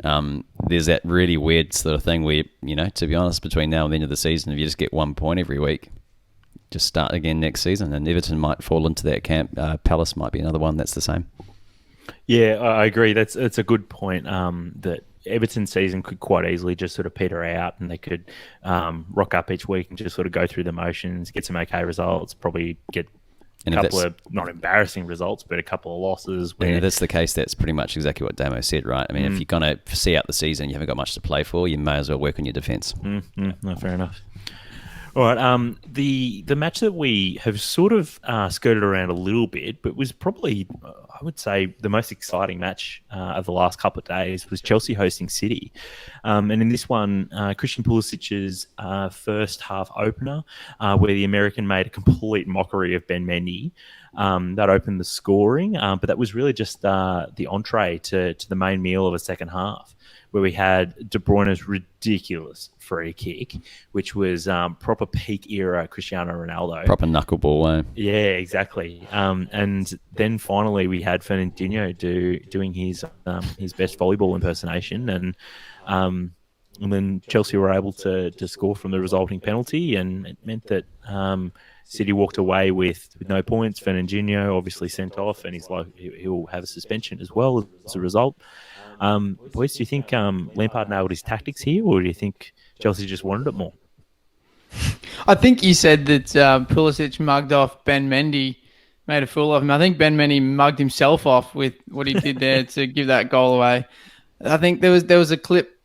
There's that really weird sort of thing where, to be honest, between now and the end of the season, if you just get 1 point every week, just start again next season. And Everton might fall into that camp. Palace might be another one that's the same.
Yeah, I agree. It's a good point that Everton's season could quite easily just sort of peter out, and they could rock up each week and just sort of go through the motions, get some okay results, probably get a couple of not embarrassing results, but a couple of losses.
And if that's the case, that's pretty much exactly what Damo said, right? I mean, if you're going to see out the season, you haven't got much to play for, you may as well work on your defence.
No, fair enough. All right, the match that we have sort of skirted around a little bit, but was probably, I would say, the most exciting match of the last couple of days was Chelsea hosting City. And in this one, Christian Pulisic's first half opener, where the American made a complete mockery of Ben Mendy, that opened the scoring. But that was really just the entree to the main meal of a second half, where we had De Bruyne's ridiculous free kick, which was proper peak era Cristiano Ronaldo.
Proper knuckleball, eh?
Yeah, exactly. And then finally we had Fernandinho doing his best volleyball impersonation, and then Chelsea were able to score from the resulting penalty, and it meant that City walked away with no points. Fernandinho obviously sent off, and he'll have a suspension as well as a result. Boys, do you think Lampard nailed his tactics here, or do you think Chelsea just wanted it more?
I think you said that Pulisic mugged off Ben Mendy, made a fool of him. I think Ben Mendy mugged himself off with what he did there to give that goal away. I think there was a clip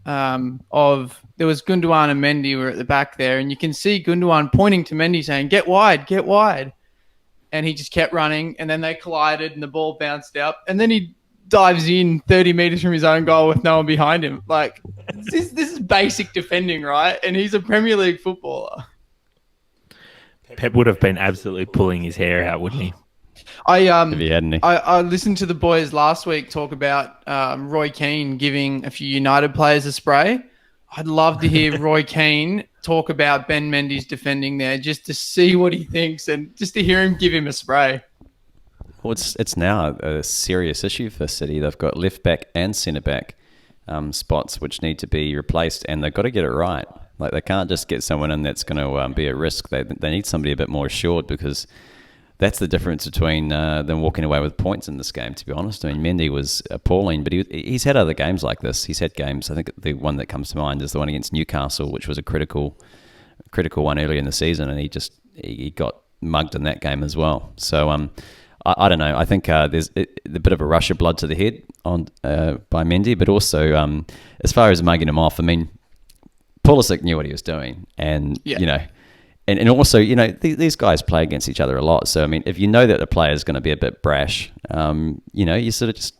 there was Gundogan and Mendy were at the back there, and you can see Gundogan pointing to Mendy saying, "Get wide, get wide," and he just kept running, and then they collided, and the ball bounced out, and then he dives in 30 meters from his own goal with no one behind him. Like, this is basic defending, right? And he's a Premier League footballer.
Pep would have been absolutely pulling his hair out, wouldn't he?
If he hadn't.
I listened to the boys last week talk about Roy Keane giving a few United players a spray. I'd love to hear Roy Keane talk about Ben Mendy's defending there, just to see what he thinks and just to hear him give him a spray.
Well, it's now a serious issue for City. They've got left back and centre back spots which need to be replaced, and they've got to get it right. Like, they can't just get someone in that's going to be a risk. They need somebody a bit more assured, because that's the difference between them walking away with points in this game, to be honest. I mean, Mendy was appalling, but he's had other games like this. He's had games, I think the one that comes to mind is the one against Newcastle, which was a critical one earlier in the season, and he got mugged in that game as well. So I don't know. I think there's a bit of a rush of blood to the head by Mendy, but also as far as mugging him off, I mean, Pulisic knew what he was doing, and
yeah.
you know. And also, you know, these guys play against each other a lot. So, I mean, if you know that the player is going to be a bit brash, you know, you sort of just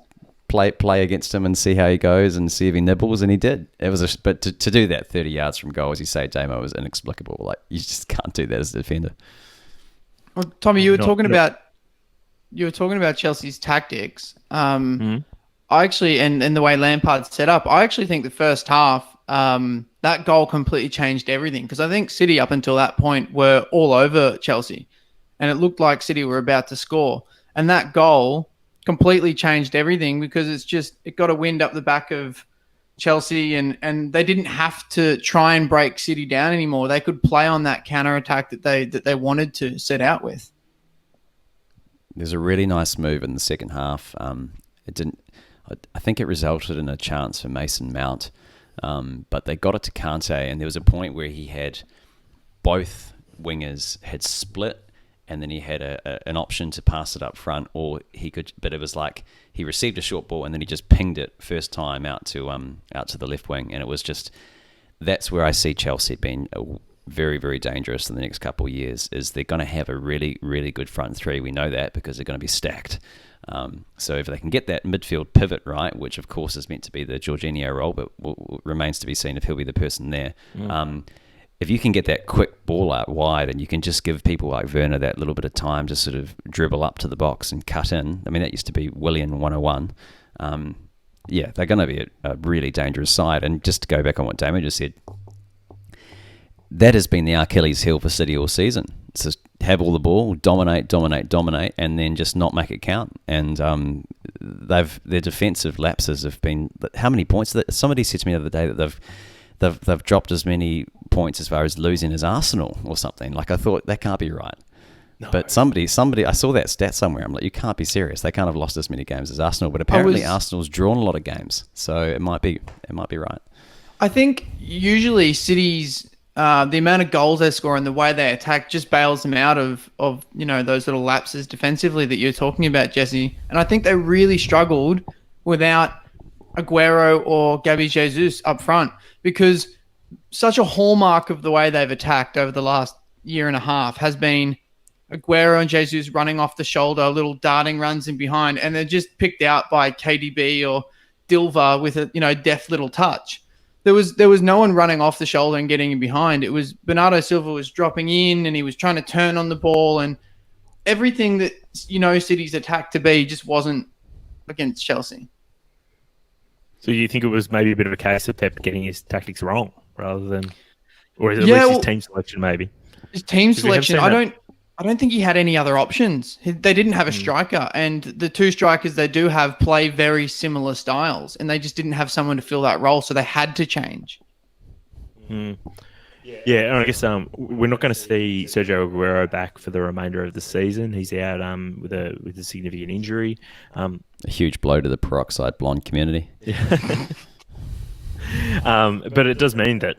play against him and see how he goes and see if he nibbles, and he did. But to do that 30 yards from goal, as you say, Damo, was inexplicable. Like, you just can't do that as a defender.
Well, Tommy, you were talking about Chelsea's tactics. I actually, and the way Lampard's set up, I actually think the first half, that goal completely changed everything, because I think City up until that point were all over Chelsea, and it looked like City were about to score. And that goal completely changed everything, because it got a wind up the back of Chelsea, and they didn't have to try and break City down anymore. They could play on that counter-attack that they wanted to set out with.
There's a really nice move in the second half. I think it resulted in a chance for Mason Mount. But they got it to Kante, and there was a point where he had both wingers had split, and then he had an option to pass it up front, or he could. But it was like he received a short ball, and then he just pinged it first time out to the left wing, and it was just, that's where I see Chelsea being very, very dangerous in the next couple of years. Is they're going to have a really, really good front three. We know that, because they're going to be stacked. So if they can get that midfield pivot right, which of course is meant to be the Jorginho role, but remains to be seen if he'll be the person there. If you can get that quick ball out wide, and you can just give people like Werner that little bit of time to sort of dribble up to the box and cut in. I mean, that used to be Willian 101. Yeah, they're going to be a really dangerous side. And just to go back on what Damon just said, that has been the Achilles heel for City all season. It's just have all the ball, dominate, and then just not make it count. And their defensive lapses have been, how many points? Somebody said to me the other day that they've dropped as many points as far as losing as Arsenal or something. Like, I thought, that can't be right. No. But somebody, I saw that stat somewhere. I'm like, you can't be serious. They can't have lost as many games as Arsenal. But apparently Arsenal's drawn a lot of games, so it might be right. I
think usually City's the amount of goals they score and the way they attack just bails them out of you know, those little lapses defensively that you're talking about, Jesse. And I think they really struggled without Aguero or Gabby Jesus up front, because such a hallmark of the way they've attacked over the last year and a half has been Aguero and Jesus running off the shoulder, little darting runs in behind, and they're just picked out by KDB or Dilva with a, you know, deft little touch. There was no one running off the shoulder and getting in behind. It was Bernardo Silva was dropping in, and he was trying to turn on the ball, and everything that, you know, City's attack to be just wasn't against Chelsea.
So you think it was maybe a bit of a case of Pep getting his tactics wrong rather than, or is it at least his team selection maybe?
His team selection. I don't think he had any other options. They didn't have a striker, and the two strikers they do have play very similar styles, and they just didn't have someone to fill that role, so they had to change.
Yeah, and I guess we're not going to see Sergio Aguero back for the remainder of the season. He's out with a significant injury.
A huge blow to the peroxide blonde community.
But it does mean that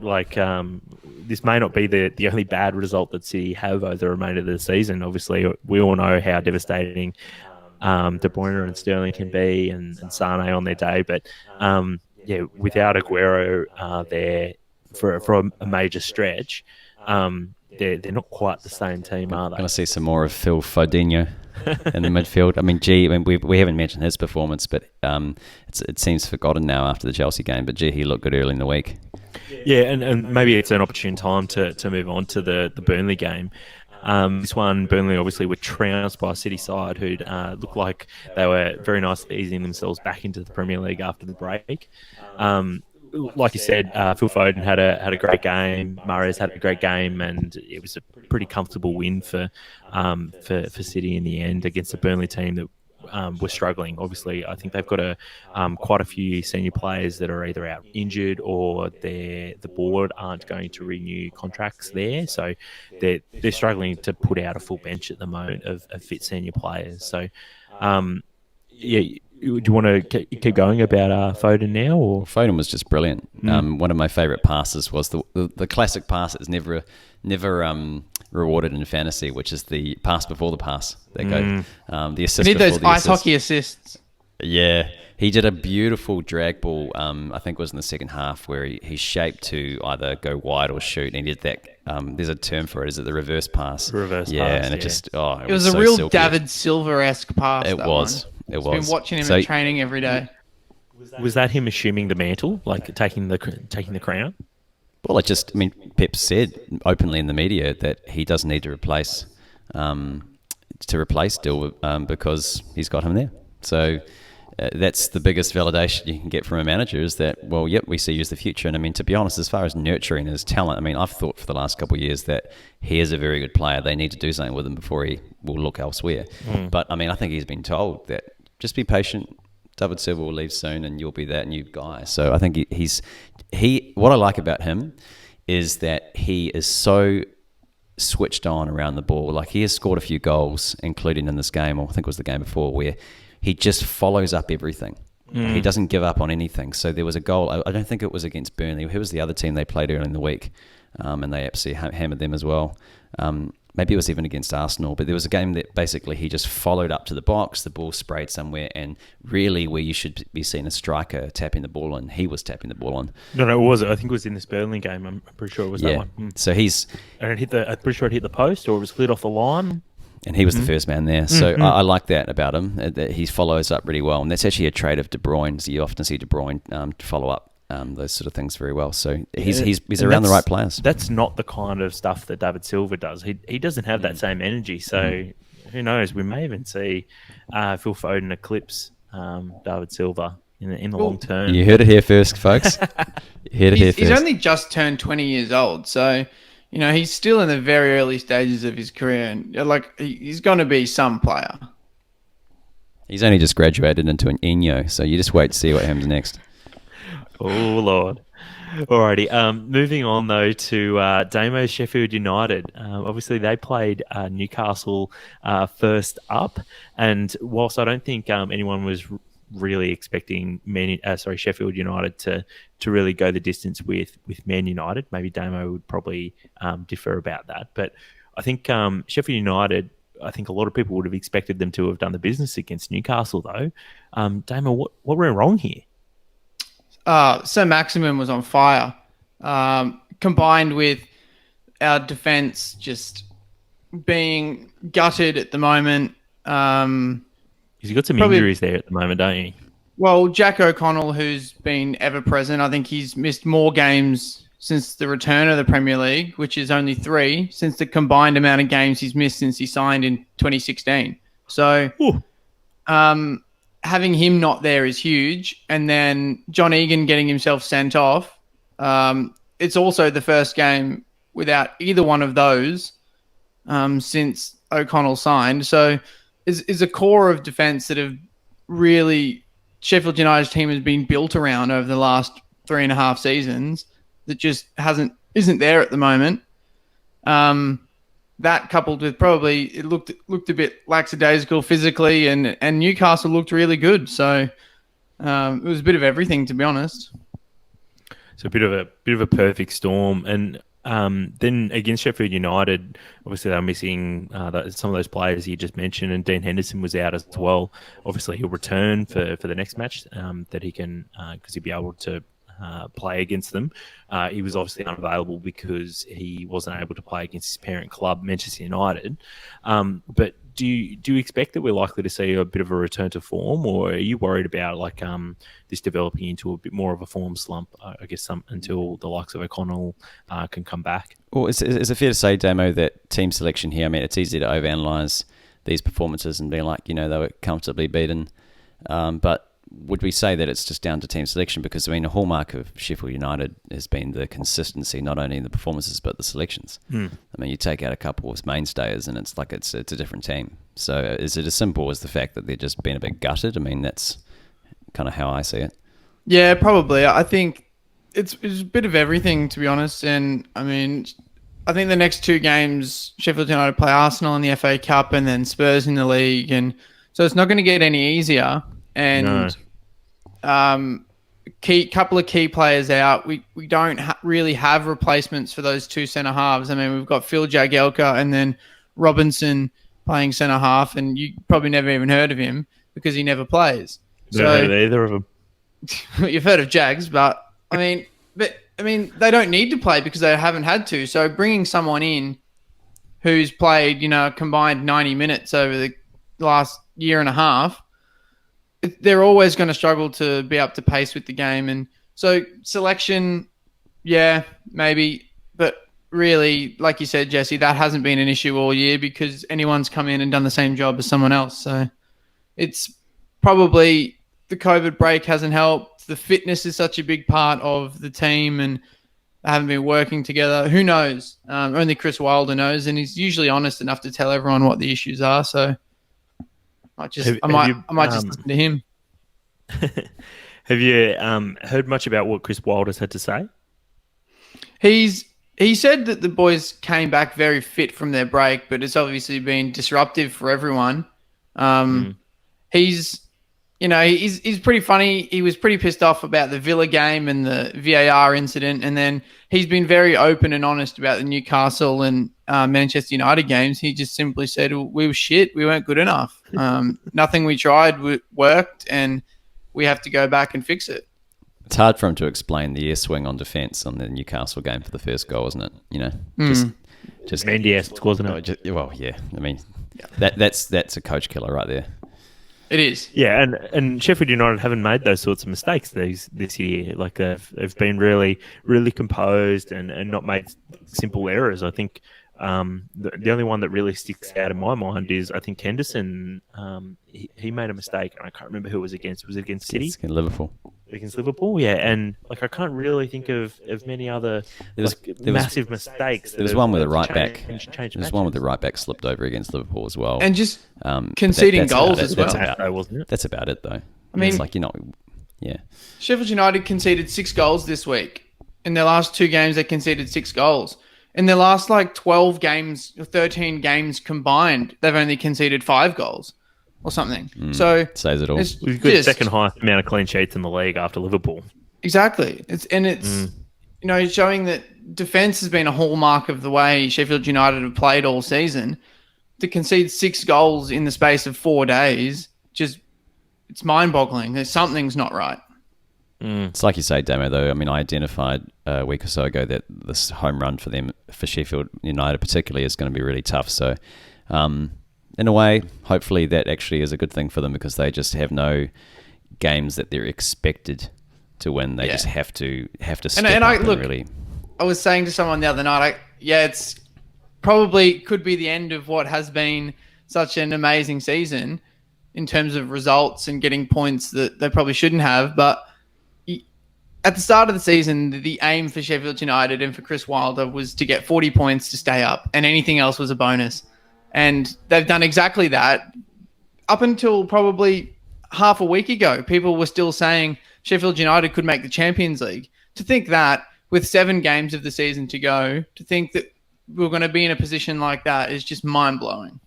this may not be the only bad result that City have over the remainder of the season. Obviously, we all know how devastating De Bruyne and Sterling can be, and Sane on their day. But without Aguero there for a major stretch, they're not quite the same team, are they?
Going to see some more of Phil Fodenio in the midfield. I mean, we haven't mentioned his performance, but it seems forgotten now after the Chelsea game. But he looked good early in the week.
Yeah, and maybe it's an opportune time to move on to the Burnley game. This one, Burnley obviously were trounced by a City side who looked like they were very nicely easing themselves back into the Premier League after the break. Like you said, Phil Foden had a great game. Mahrez had a great game, and it was a pretty comfortable win for City in the end against a Burnley team that were struggling. Obviously, I think they've got quite a few senior players that are either out injured or the board aren't going to renew contracts there, so they're struggling to put out a full bench at the moment of fit senior players. So, do you want to keep going about Foden now? Or
Foden was just brilliant. One of my favourite passes was the classic pass that's never rewarded in fantasy, which is the pass before the pass. The assist.
You need those ice
assist.
hockey assists.
Yeah, he did a beautiful drag ball. I think it was in the second half where he shaped to either go wide or shoot, and he did that. There's a term for it. Is it the reverse pass?
Reverse
yeah,
pass.
And
it
just
it was a
so
real
silky.
David Silver-esque pass.
It was.
One.
It
I've
was.
been watching him in training every day.
Was that him assuming the mantle, like taking the crown?
Well, Pep said openly in the media that he doesn't need to replace Dill because he's got him there. So that's the biggest validation you can get from a manager is that, well, yep, we see you as the future. And to be honest, as far as nurturing his talent, I've thought for the last couple of years that he is a very good player. They need to do something with him before he will look elsewhere. But I think he's been told that just be patient. David Silva will leave soon, and you'll be that new guy. So I think he's what I like about him is that he is so switched on around the ball. Like, he has scored a few goals, including in this game, or I think it was the game before, where he just follows up everything. He doesn't give up on anything. So there was a goal. I don't think it was against Burnley. Who was the other team they played early in the week? And they absolutely hammered them as well. Maybe it was even against Arsenal, but there was a game that basically he just followed up to the box, the ball sprayed somewhere, and really where you should be seeing a striker tapping the ball on, he was tapping the ball on.
No, it was. I think it was in this Burnley game. I'm pretty sure it was that one.
So
and I'm pretty sure it hit the post, or it was cleared off the line.
And he was the first man there. So I like that about him, that he follows up really well. And that's actually a trait of De Bruyne. So you often see De Bruyne follow up those sort of things very well. So he's around the right players.
That's not the kind of stuff that David Silva does. He doesn't have that same energy. So who knows? We may even see Phil Foden eclipse David Silva in the long term.
You heard it here first, folks.
He's only just turned 20 years old. So, he's still in the very early stages of his career. And he's going to be some player.
He's only just graduated into an Eno. So you just wait to see what happens next.
Oh, Lord. Alrighty. Moving on, though, to Damo Sheffield United. Obviously, they played Newcastle first up. And whilst I don't think anyone was really expecting Sheffield United to really go the distance with Man United, maybe Damo would probably differ about that. But I think Sheffield United, I think a lot of people would have expected them to have done the business against Newcastle, though. Damo, what went wrong here?
Sir Maximin was on fire, combined with our defence just being gutted at the moment.
You've got some injuries there at the moment, don't you?
Well, Jack O'Connell, who's been ever present, I think he's missed more games since the return of the Premier League, which is only 3, since the combined amount of games he's missed since he signed in 2016. So, having him not there is huge. And then John Egan getting himself sent off. It's also the first game without either one of those. since O'Connell signed. So is a core of defence that have really Sheffield United's team has been built around over the last 3.5 seasons that just isn't there at the moment. That coupled with probably it looked a bit lackadaisical physically, and Newcastle looked really good. So it was a bit of everything, to be honest.
So a bit of a perfect storm, and then against Sheffield United, obviously they're missing some of those players you just mentioned, and Dean Henderson was out as well. Obviously he'll return for the next match that he can because he'll be able to play against them. He was obviously unavailable because he wasn't able to play against his parent club, Manchester United. But do you expect that we're likely to see a bit of a return to form, or are you worried about this developing into a bit more of a form slump? I guess until the likes of O'Connell can come back.
Well, is it fair to say, Damo, that team selection here? I mean, it's easy to overanalyze these performances and be like, they were comfortably beaten, but would we say that it's just down to team selection? Because, I mean, a hallmark of Sheffield United has been the consistency, not only in the performances, but the selections. I mean, you take out a couple of mainstays and it's like it's a different team. So is it as simple as the fact that they're just being a bit gutted? I mean, that's kind of how I see it.
Yeah, probably. I think it's a bit of everything, to be honest. And, I mean, I think the next 2 games, Sheffield United play Arsenal in the FA Cup and then Spurs in the league. And so it's not going to get any easier. And couple of key players out. We don't really have replacements for those 2 centre halves. I mean, we've got Phil Jagielka and then Robinson playing centre half, and you probably never even heard of him because he never plays.
Never heard of either of them.
You've heard of Jags, but I mean, they don't need to play because they haven't had to. So bringing someone in who's played, combined 90 minutes over the last year and a half, they're always going to struggle to be up to pace with the game. And so selection, yeah, maybe. But really, like you said, Jesse, that hasn't been an issue all year because anyone's come in and done the same job as someone else. So it's probably the COVID break hasn't helped. The fitness is such a big part of the team and they haven't been working together. Who knows? Only Chris Wilder knows, and he's usually honest enough to tell everyone what the issues are. So I might just listen to him.
Have you heard much about what Chris Wilder's had to say?
He said that the boys came back very fit from their break, but it's obviously been disruptive for everyone. He's pretty funny. He was pretty pissed off about the Villa game and the VAR incident, and then he's been very open and honest about the Newcastle and Manchester United games. He just simply said, we were shit. We weren't good enough. Nothing we tried worked, and we have to go back and fix it.
It's hard for him to explain the air swing on defence on the Newcastle game for the first goal, isn't it? Just
Mendy-esque, wasn't it?
Well, yeah. I mean, that's a coach killer right there.
It is.
Yeah, and Sheffield United haven't made those sorts of mistakes this year. Like they've been really, really composed and not made simple errors. I think the only one that really sticks out in my mind is I think Henderson. He made a mistake, and I can't remember who it was against. Was it against City?
It's against Liverpool.
Against Liverpool, yeah. And I can't really think of many other massive mistakes.
There was one with the right back. There was one with the right back slipped over against Liverpool as well,
and just conceding goals as well.
That's about it, though.
I mean,
it's like yeah.
Sheffield United conceded 6 goals this week. In their last 2 games, they conceded 6 goals. In their last 12 games, 13 games combined, they've only conceded 5 goals or something. So
says it all.
We've got the second highest amount of clean sheets in the league after Liverpool.
Exactly. It's showing that defence has been a hallmark of the way Sheffield United have played all season. To concede 6 goals in the space of 4 days, it's mind-boggling. Something's not right.
It's like you say, Damo, though. I mean, I identified a week or so ago that this home run for Sheffield United particularly is going to be really tough. So, in a way, hopefully that actually is a good thing for them because they just have no games that they're expected to win. They just have to step up and really...
I was saying to someone the other night, it's probably could be the end of what has been such an amazing season in terms of results and getting points that they probably shouldn't have, but at the start of the season, the aim for Sheffield United and for Chris Wilder was to get 40 points to stay up, and anything else was a bonus. And they've done exactly that. Up until probably half a week ago, people were still saying Sheffield United could make the Champions League. To think that with 7 games of the season to go, to think that we're going to be in a position like that is just mind-blowing.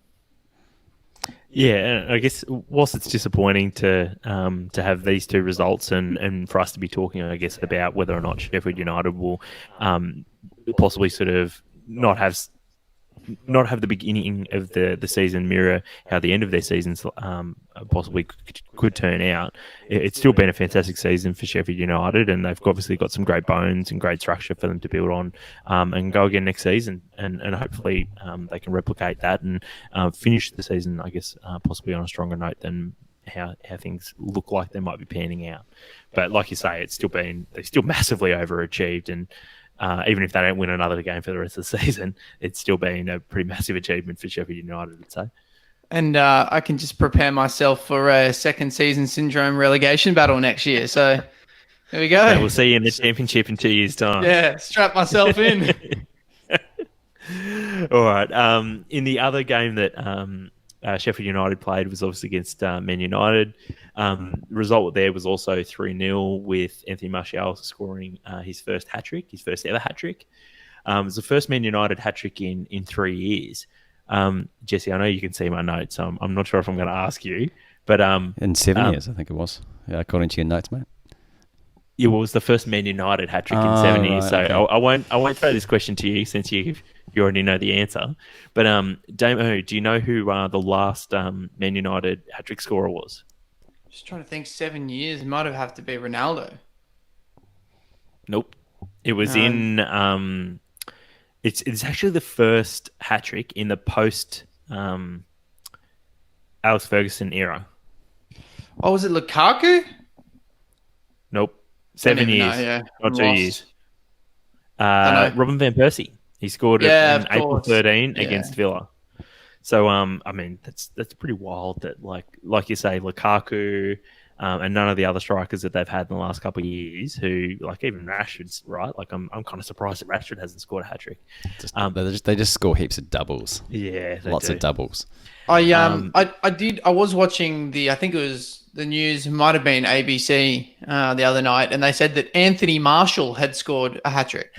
Yeah, I guess whilst it's disappointing to have these 2 results and for us to be talking, I guess, about whether or not Sheffield United will possibly sort of not have the beginning of the season mirror how the end of their seasons possibly could turn out. It's still been a fantastic season for Sheffield United, and they've obviously got some great bones and great structure for them to build on and go again next season. And hopefully they can replicate that and finish the season, I guess, possibly on a stronger note than how things look like they might be panning out. But like you say, they've still massively overachieved, and even if they don't win another game for the rest of the season, it's still been a pretty massive achievement for Sheffield United, I'd say.
And I can just prepare myself for a second season syndrome relegation battle next year. So there we go.
Yeah, we'll see you in the Championship in 2 years' time.
Yeah, strap myself in.
All right. In the other game that Sheffield United played was obviously against Man United. The result there was also 3-0 with Anthony Martial scoring his first hat-trick, his first ever hat-trick. It was the first Man United hat-trick in 3 years. Jesse, I know you can see my notes, so I'm not sure if I'm going to ask you. But
in 7 years, I think it was. Yeah, according to your notes, mate.
It was the first Man United hat-trick in 7 years. So okay. I won't throw this question to you since you already know the answer. But Damo, do you know who the last Man United hat-trick scorer was?
Just trying to think. 7 years. It might have to be Ronaldo.
Nope. It was in... It's actually the first hat-trick in the post Alex Ferguson era.
Oh, was it Lukaku?
Nope. 7 years. Not 2 years. Robin van Persie. He scored in April 13 against Villa. So, I mean, that's pretty wild that, like you say, Lukaku and none of the other strikers that they've had in the last couple of years who, like even Rashford's, right? Like, I'm kind of surprised that Rashford hasn't scored a hat-trick.
They just score heaps of doubles.
Yeah,
Lots of doubles.
I was watching I think it was the news, it might have been ABC the other night, and they said that Anthony Martial had scored a hat-trick.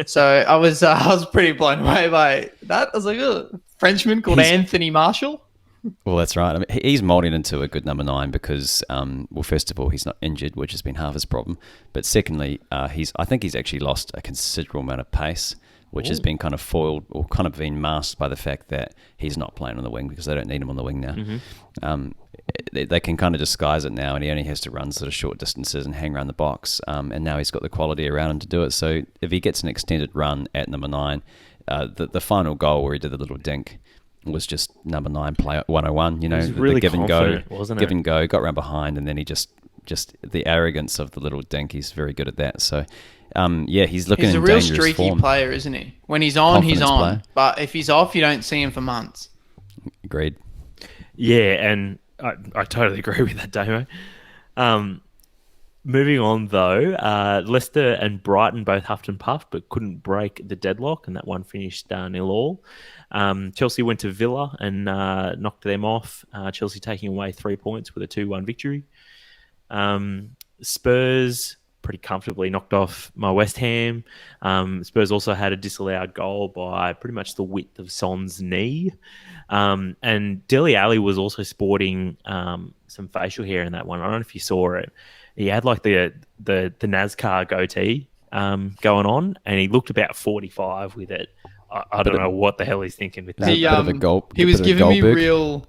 So I was pretty blown away by that. I was like, oh, Frenchman called Anthony Martial?
Well, that's right. I mean, he's moulding into a good number 9 because, well, first of all, he's not injured, which has been half his problem. But secondly, I think he's actually lost a considerable amount of pace, which has been kind of foiled or kind of been masked by the fact that he's not playing on the wing because they don't need him on the wing now. Mm-hmm. They can kind of disguise it now, and he only has to run sort of short distances and hang around the box. And now he's got the quality around him to do it. So if he gets an extended run at number 9, the final goal where he did the little dink was just number 9 play 101. You know,
really
the give and go,
wasn't it?
Give and go, got around behind, and then he just the arrogance of the little dink. He's very good at that. So. He's looking in dangerous form. He's a real streaky
player, isn't he? When he's on, he's on. Player. But if he's off, you don't see him for months.
Agreed.
Yeah, and I totally agree with that, Damo. Moving on, though, Leicester and Brighton both huffed and puffed, but couldn't break the deadlock, and that one finished 0-0. Chelsea went to Villa and knocked them off. Chelsea taking away 3 points with a 2-1 victory. Spurs pretty comfortably knocked off my West Ham. Spurs also had a disallowed goal by pretty much the width of Son's knee. And Dele Alli was also sporting some facial hair in that one. I don't know if you saw it. He had like the NASCAR goatee going on, and he looked about 45 with it. I don't know what the hell he's thinking with that.
He was giving me real...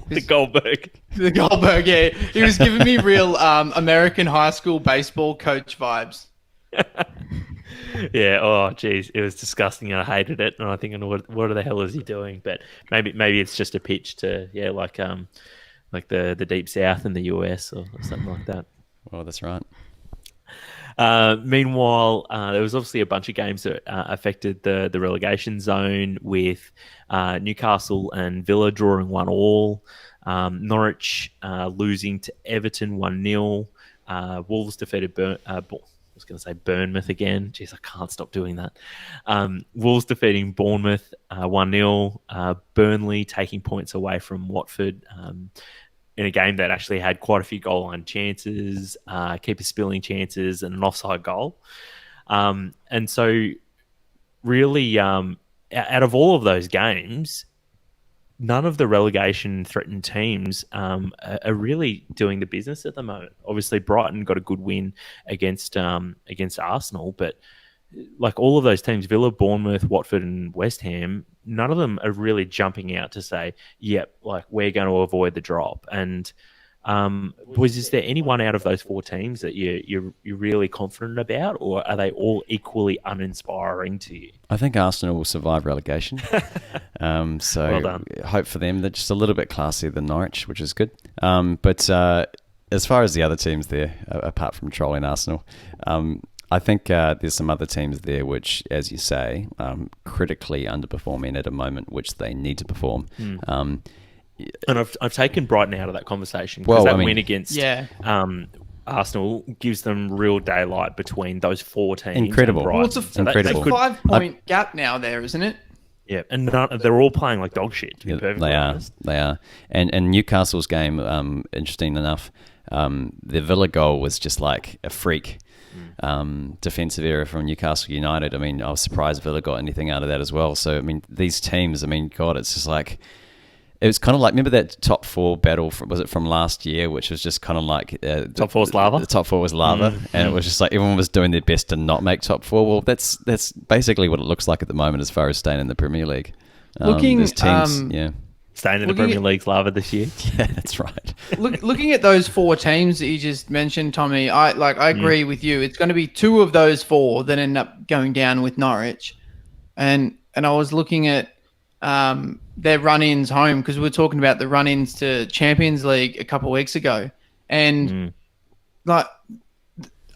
the Goldberg.
The Goldberg, yeah. He was giving me real American high school baseball coach vibes.
Yeah, oh, geez. It was disgusting. I hated it. And I'm thinking, what the hell is he doing? But maybe it's just a pitch to, like the Deep South in the US or something like that.
Oh, that's right.
Meanwhile, there was obviously a bunch of games that affected the relegation zone with Newcastle and Villa drawing 1-1, Norwich losing to Everton 1-0, Wolves defeated was going to say Bournemouth again. Jeez, I can't stop doing that. Wolves defeating Bournemouth 1-0. Burnley taking points away from Watford in a game that actually had quite a few goal line chances, keeper spilling chances, and an offside goal. And so really, out of all of those games, none of the relegation threatened teams are really doing the business at the moment. Obviously, Brighton got a good win against Arsenal, but like all of those teams, Villa, Bournemouth, Watford, and West Ham, none of them are really jumping out to say, "Yep, like we're going to avoid the drop." And is there anyone out of those 4 teams that you're really confident about, or are they all equally uninspiring to you?
I think Arsenal will survive relegation. So
Well done.
Hope for them. They're just a little bit classier than Norwich, which is good. But as far as the other teams there, apart from trolling Arsenal, I think there's some other teams there which, as you say, critically underperforming at a moment which they need to perform.
And I've taken Brighton out of that conversation because win against Arsenal gives them real daylight between those 4 teams.
Incredible.
Well, it's a
Incredible.
5-point gap now there, isn't it?
Yeah, and they're all playing like dog shit, to be perfectly honest.
They are. And Newcastle's game, interesting enough, the Villa goal was just like a freak defensive error from Newcastle United. I mean, I was surprised Villa got anything out of that as well. So, I mean, these teams, God, it's just like... It was kind of like, remember that top 4 battle, was it from last year, which was just kind of like...
top 4's lava?
The top 4 was lava, and it was just like everyone was doing their best to not make top 4. Well, that's basically what it looks like at the moment as far as staying in the Premier League. There's teams,
staying in the Premier League's lava this year.
Yeah, that's right.
Looking at those 4 teams that you just mentioned, Tommy, I agree with you. It's going to be 2 of those 4 that end up going down with Norwich. And I was looking at... their run-ins home, because we were talking about the run-ins to Champions League a couple of weeks ago, and like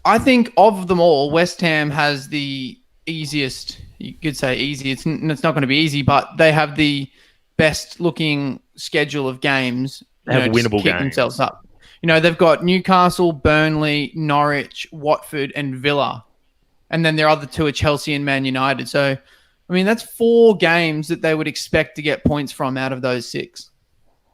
I think of them all, West Ham has the easiest. You could say easy. It's not going to be easy, but they have the best-looking schedule of games.
They have winnable games.
Themselves up. They've got Newcastle, Burnley, Norwich, Watford, and Villa, and then their other 2 are Chelsea and Man United. So. I mean, that's 4 games that they would expect to get points from out of those 6.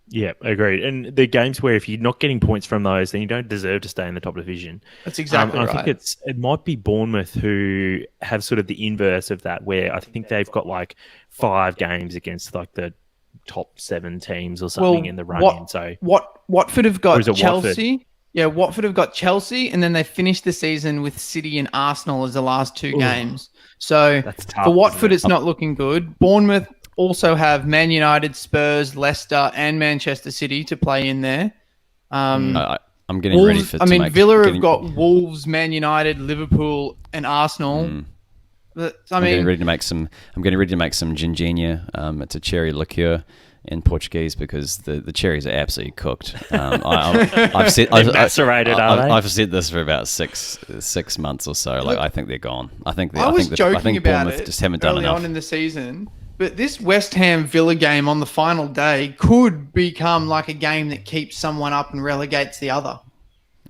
Yeah, agreed. And the games where if you're not getting points from those, then you don't deserve to stay in the top division.
That's exactly right.
I think it might be Bournemouth who have sort of the inverse of that, where I think they've got like 5 games against like the top 7 teams or something in the run-in. So
Watford have got Chelsea.
Watford?
Yeah, Watford have got Chelsea, and then they finished the season with City and Arsenal as the last 2 games. So
that's tough,
for Watford, it's not looking good. Bournemouth also have Man United, Spurs, Leicester, and Manchester City to play in there.
I'm getting ready for.
Villa have got Wolves, Man United, Liverpool, and Arsenal. I'm getting ready to make
some. I'm getting ready to make some gingenia. It's a cherry liqueur in Portuguese because the cherries are absolutely cooked. I've said
macerated, are they?
I've said this for about six months or so. Like I think they're gone. I think
Bournemouth
just haven't done enough
on in the season. But this West Ham Villa game on the final day could become like a game that keeps someone up and relegates the other.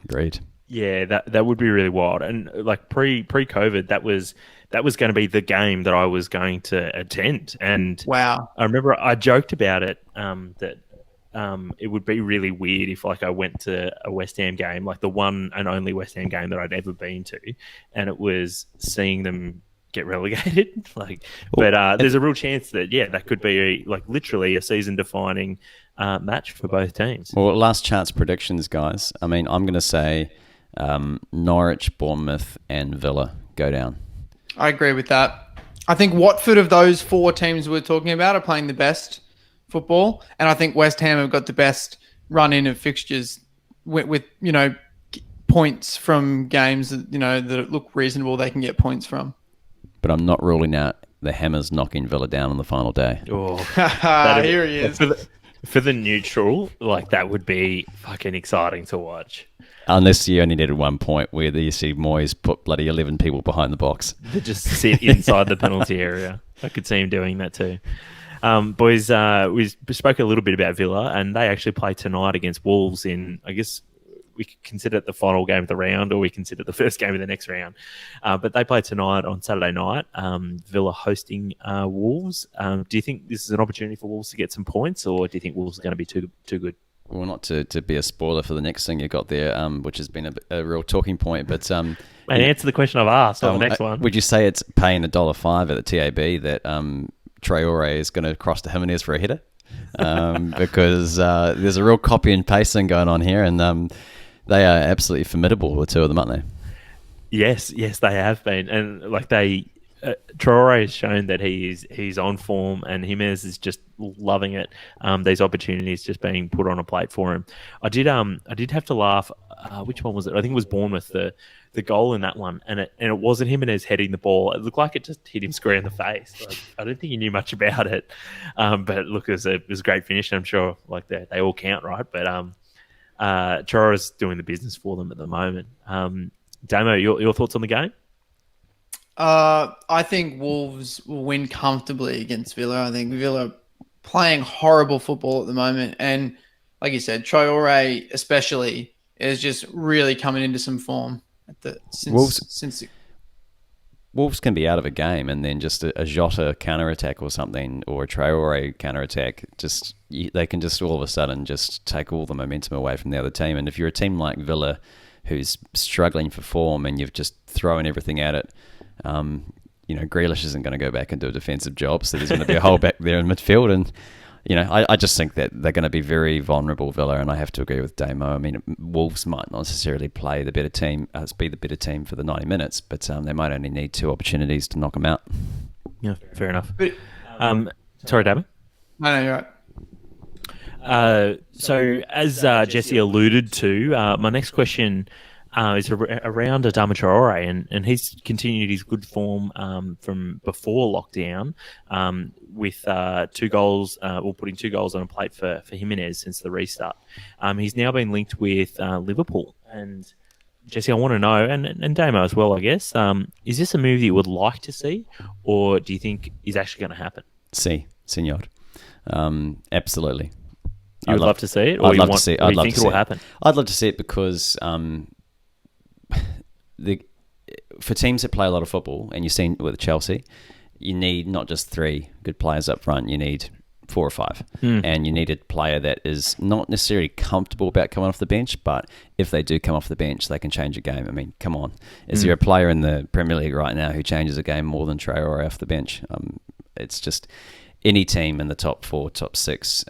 Agreed.
Yeah, that would be really wild. And like pre-COVID, that was going to be the game that I was going to attend. And
wow,
I remember I joked about it that it would be really weird if like I went to a West Ham game, like the one and only West Ham game that I'd ever been to, and it was seeing them get relegated. There's a real chance that that could be literally a season-defining match for both teams.
Well, last chance predictions, guys. I mean, I'm going to say Norwich, Bournemouth, and Villa go down.
I agree with that. I think Watford of those 4 teams we're talking about are playing the best football, and I think West Ham have got the best run-in of fixtures with points from games that look reasonable. They can get points from.
But I'm not ruling out the Hammers knocking Villa down on the final day.
Oh,
here he is.
For the neutral, that would be fucking exciting to watch.
Unless you only needed 1 point where you see Moyes put bloody 11 people behind the box.
They just sit inside the penalty area. I could see him doing that too. Boys, we spoke a little bit about Villa, and they actually play tonight against Wolves in, I guess, we could consider it the final game of the round, or we consider it the first game of the next round. But they play tonight on Saturday night. Villa hosting Wolves. Do you think this is an opportunity for Wolves to get some points, or do you think Wolves are going to be too good?
Well, not to be a spoiler for the next thing you got there, which has been a real talking point, but
answer the question I've asked on the next one.
Would you say it's paying $1.05 at the TAB that Traore is going to cross to Jimenez for a header? Because there's a real copy and pasting going on here, and they are absolutely formidable, the two of them, aren't they?
Yes, they have been, and Traore has shown that he's on form, and Jimenez is just loving it. These opportunities just being put on a plate for him. I did have to laugh. Which one was it? I think it was Bournemouth, the goal in that one, and it wasn't Jimenez heading the ball. It looked like it just hit him square in the face. I don't think he knew much about it, but look, it was a great finish. And I'm sure they all count, right? But Traore's doing the business for them at the moment. Damo, your thoughts on the game?
I think Wolves will win comfortably against Villa. I think Villa are playing horrible football at the moment. And like you said, Traore especially is just really coming into some form.
Wolves can be out of a game, and then just a Jota counter-attack or something, or a Traore counter-attack, they can just all of a sudden just take all the momentum away from the other team. And if you're a team like Villa who's struggling for form and you've just thrown everything at it, Grealish isn't going to go back and do a defensive job, so there's going to be a hole back there in midfield. And I just think that they're going to be very vulnerable, Villa, and I have to agree with Damo. I mean, Wolves might not necessarily play the better team, be the better team for the 90 minutes, but they might only need 2 opportunities to knock them out.
Yeah, fair enough. But, sorry, Damo?
No, you're right.
So as Jesse alluded to, my next question is around Adama Traore, and he's continued his good form from before lockdown with 2 goals, putting 2 goals on a plate for Jimenez since the restart. He's now been linked with Liverpool. And Jesse, I want to know, and Damo as well, I guess, is this a move that you would like to see, or do you think is actually going to happen?
Sí, señor. Absolutely.
You would love to see it, or
I'd love
to
see it.
I'd love to see it. It will happen?
I'd love to see it because for teams that play a lot of football, and you've seen with Chelsea, you need not just 3 good players up front, you need 4 or 5. And you need a player that is not necessarily comfortable about coming off the bench, but if they do come off the bench, they can change a game. I mean, come on. Is there a player in the Premier League right now who changes a game more than Traore off the bench? It's just any team in the top 4, top 6,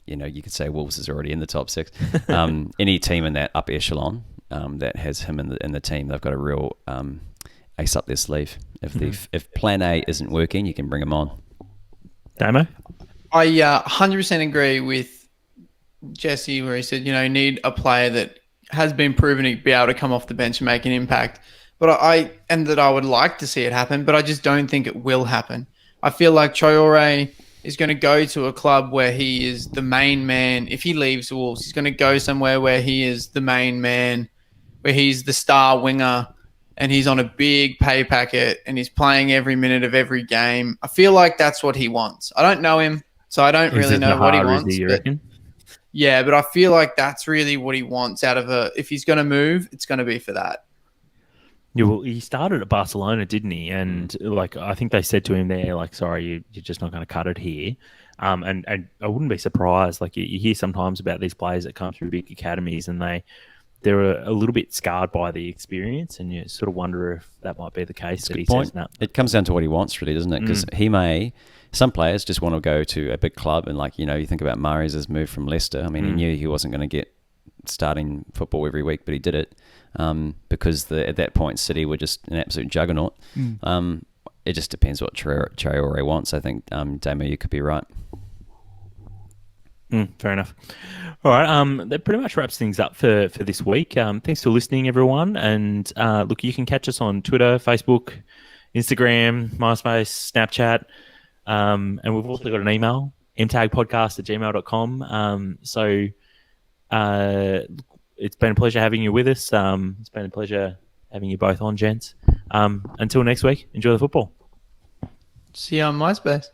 you could say Wolves is already in the top 6. Any team in that upper echelon that has him in the team, they've got a real ace up their sleeve. If Plan A isn't working, you can bring him on.
Damo?
I 100% agree with Jesse where he said, need a player that has been proven to be able to come off the bench and make an impact. But I would like to see it happen, but I just don't think it will happen. I feel like Traore is going to go to a club where he is the main man. If he leaves Wolves, he's going to go somewhere where he is the main man, where he's the star winger, and he's on a big pay packet, and he's playing every minute of every game. I feel like that's what he wants. I don't know him, so I don't really know what he wants. Yeah, but I feel like that's really what he wants out of if he's going to move, it's going to be for that.
Yeah, well, he started at Barcelona, didn't he? And I think they said to him there, sorry, you're just not going to cut it here. And I wouldn't be surprised. You hear sometimes about these players that come through big academies, and they're a little bit scarred by the experience, and you sort of wonder if that might be the case. That he says that.
It comes down to what he wants, really, doesn't it? Because some players just want to go to a big club, and you think about Mahrez's move from Leicester. I mean, he knew he wasn't going to get starting football every week, but he did it because at that point City were just an absolute juggernaut. It just depends what Traore wants. I think, Damo, you could be right.
Fair enough. All right, that pretty much wraps things up for this week. Thanks for listening, everyone. And look, you can catch us on Twitter, Facebook, Instagram, MySpace, Snapchat, and we've also got an email, mtagpodcast@gmail.com. So it's been a pleasure having you with us. It's been a pleasure having you both on, gents. Until next week, enjoy the football.
See you on MySpace.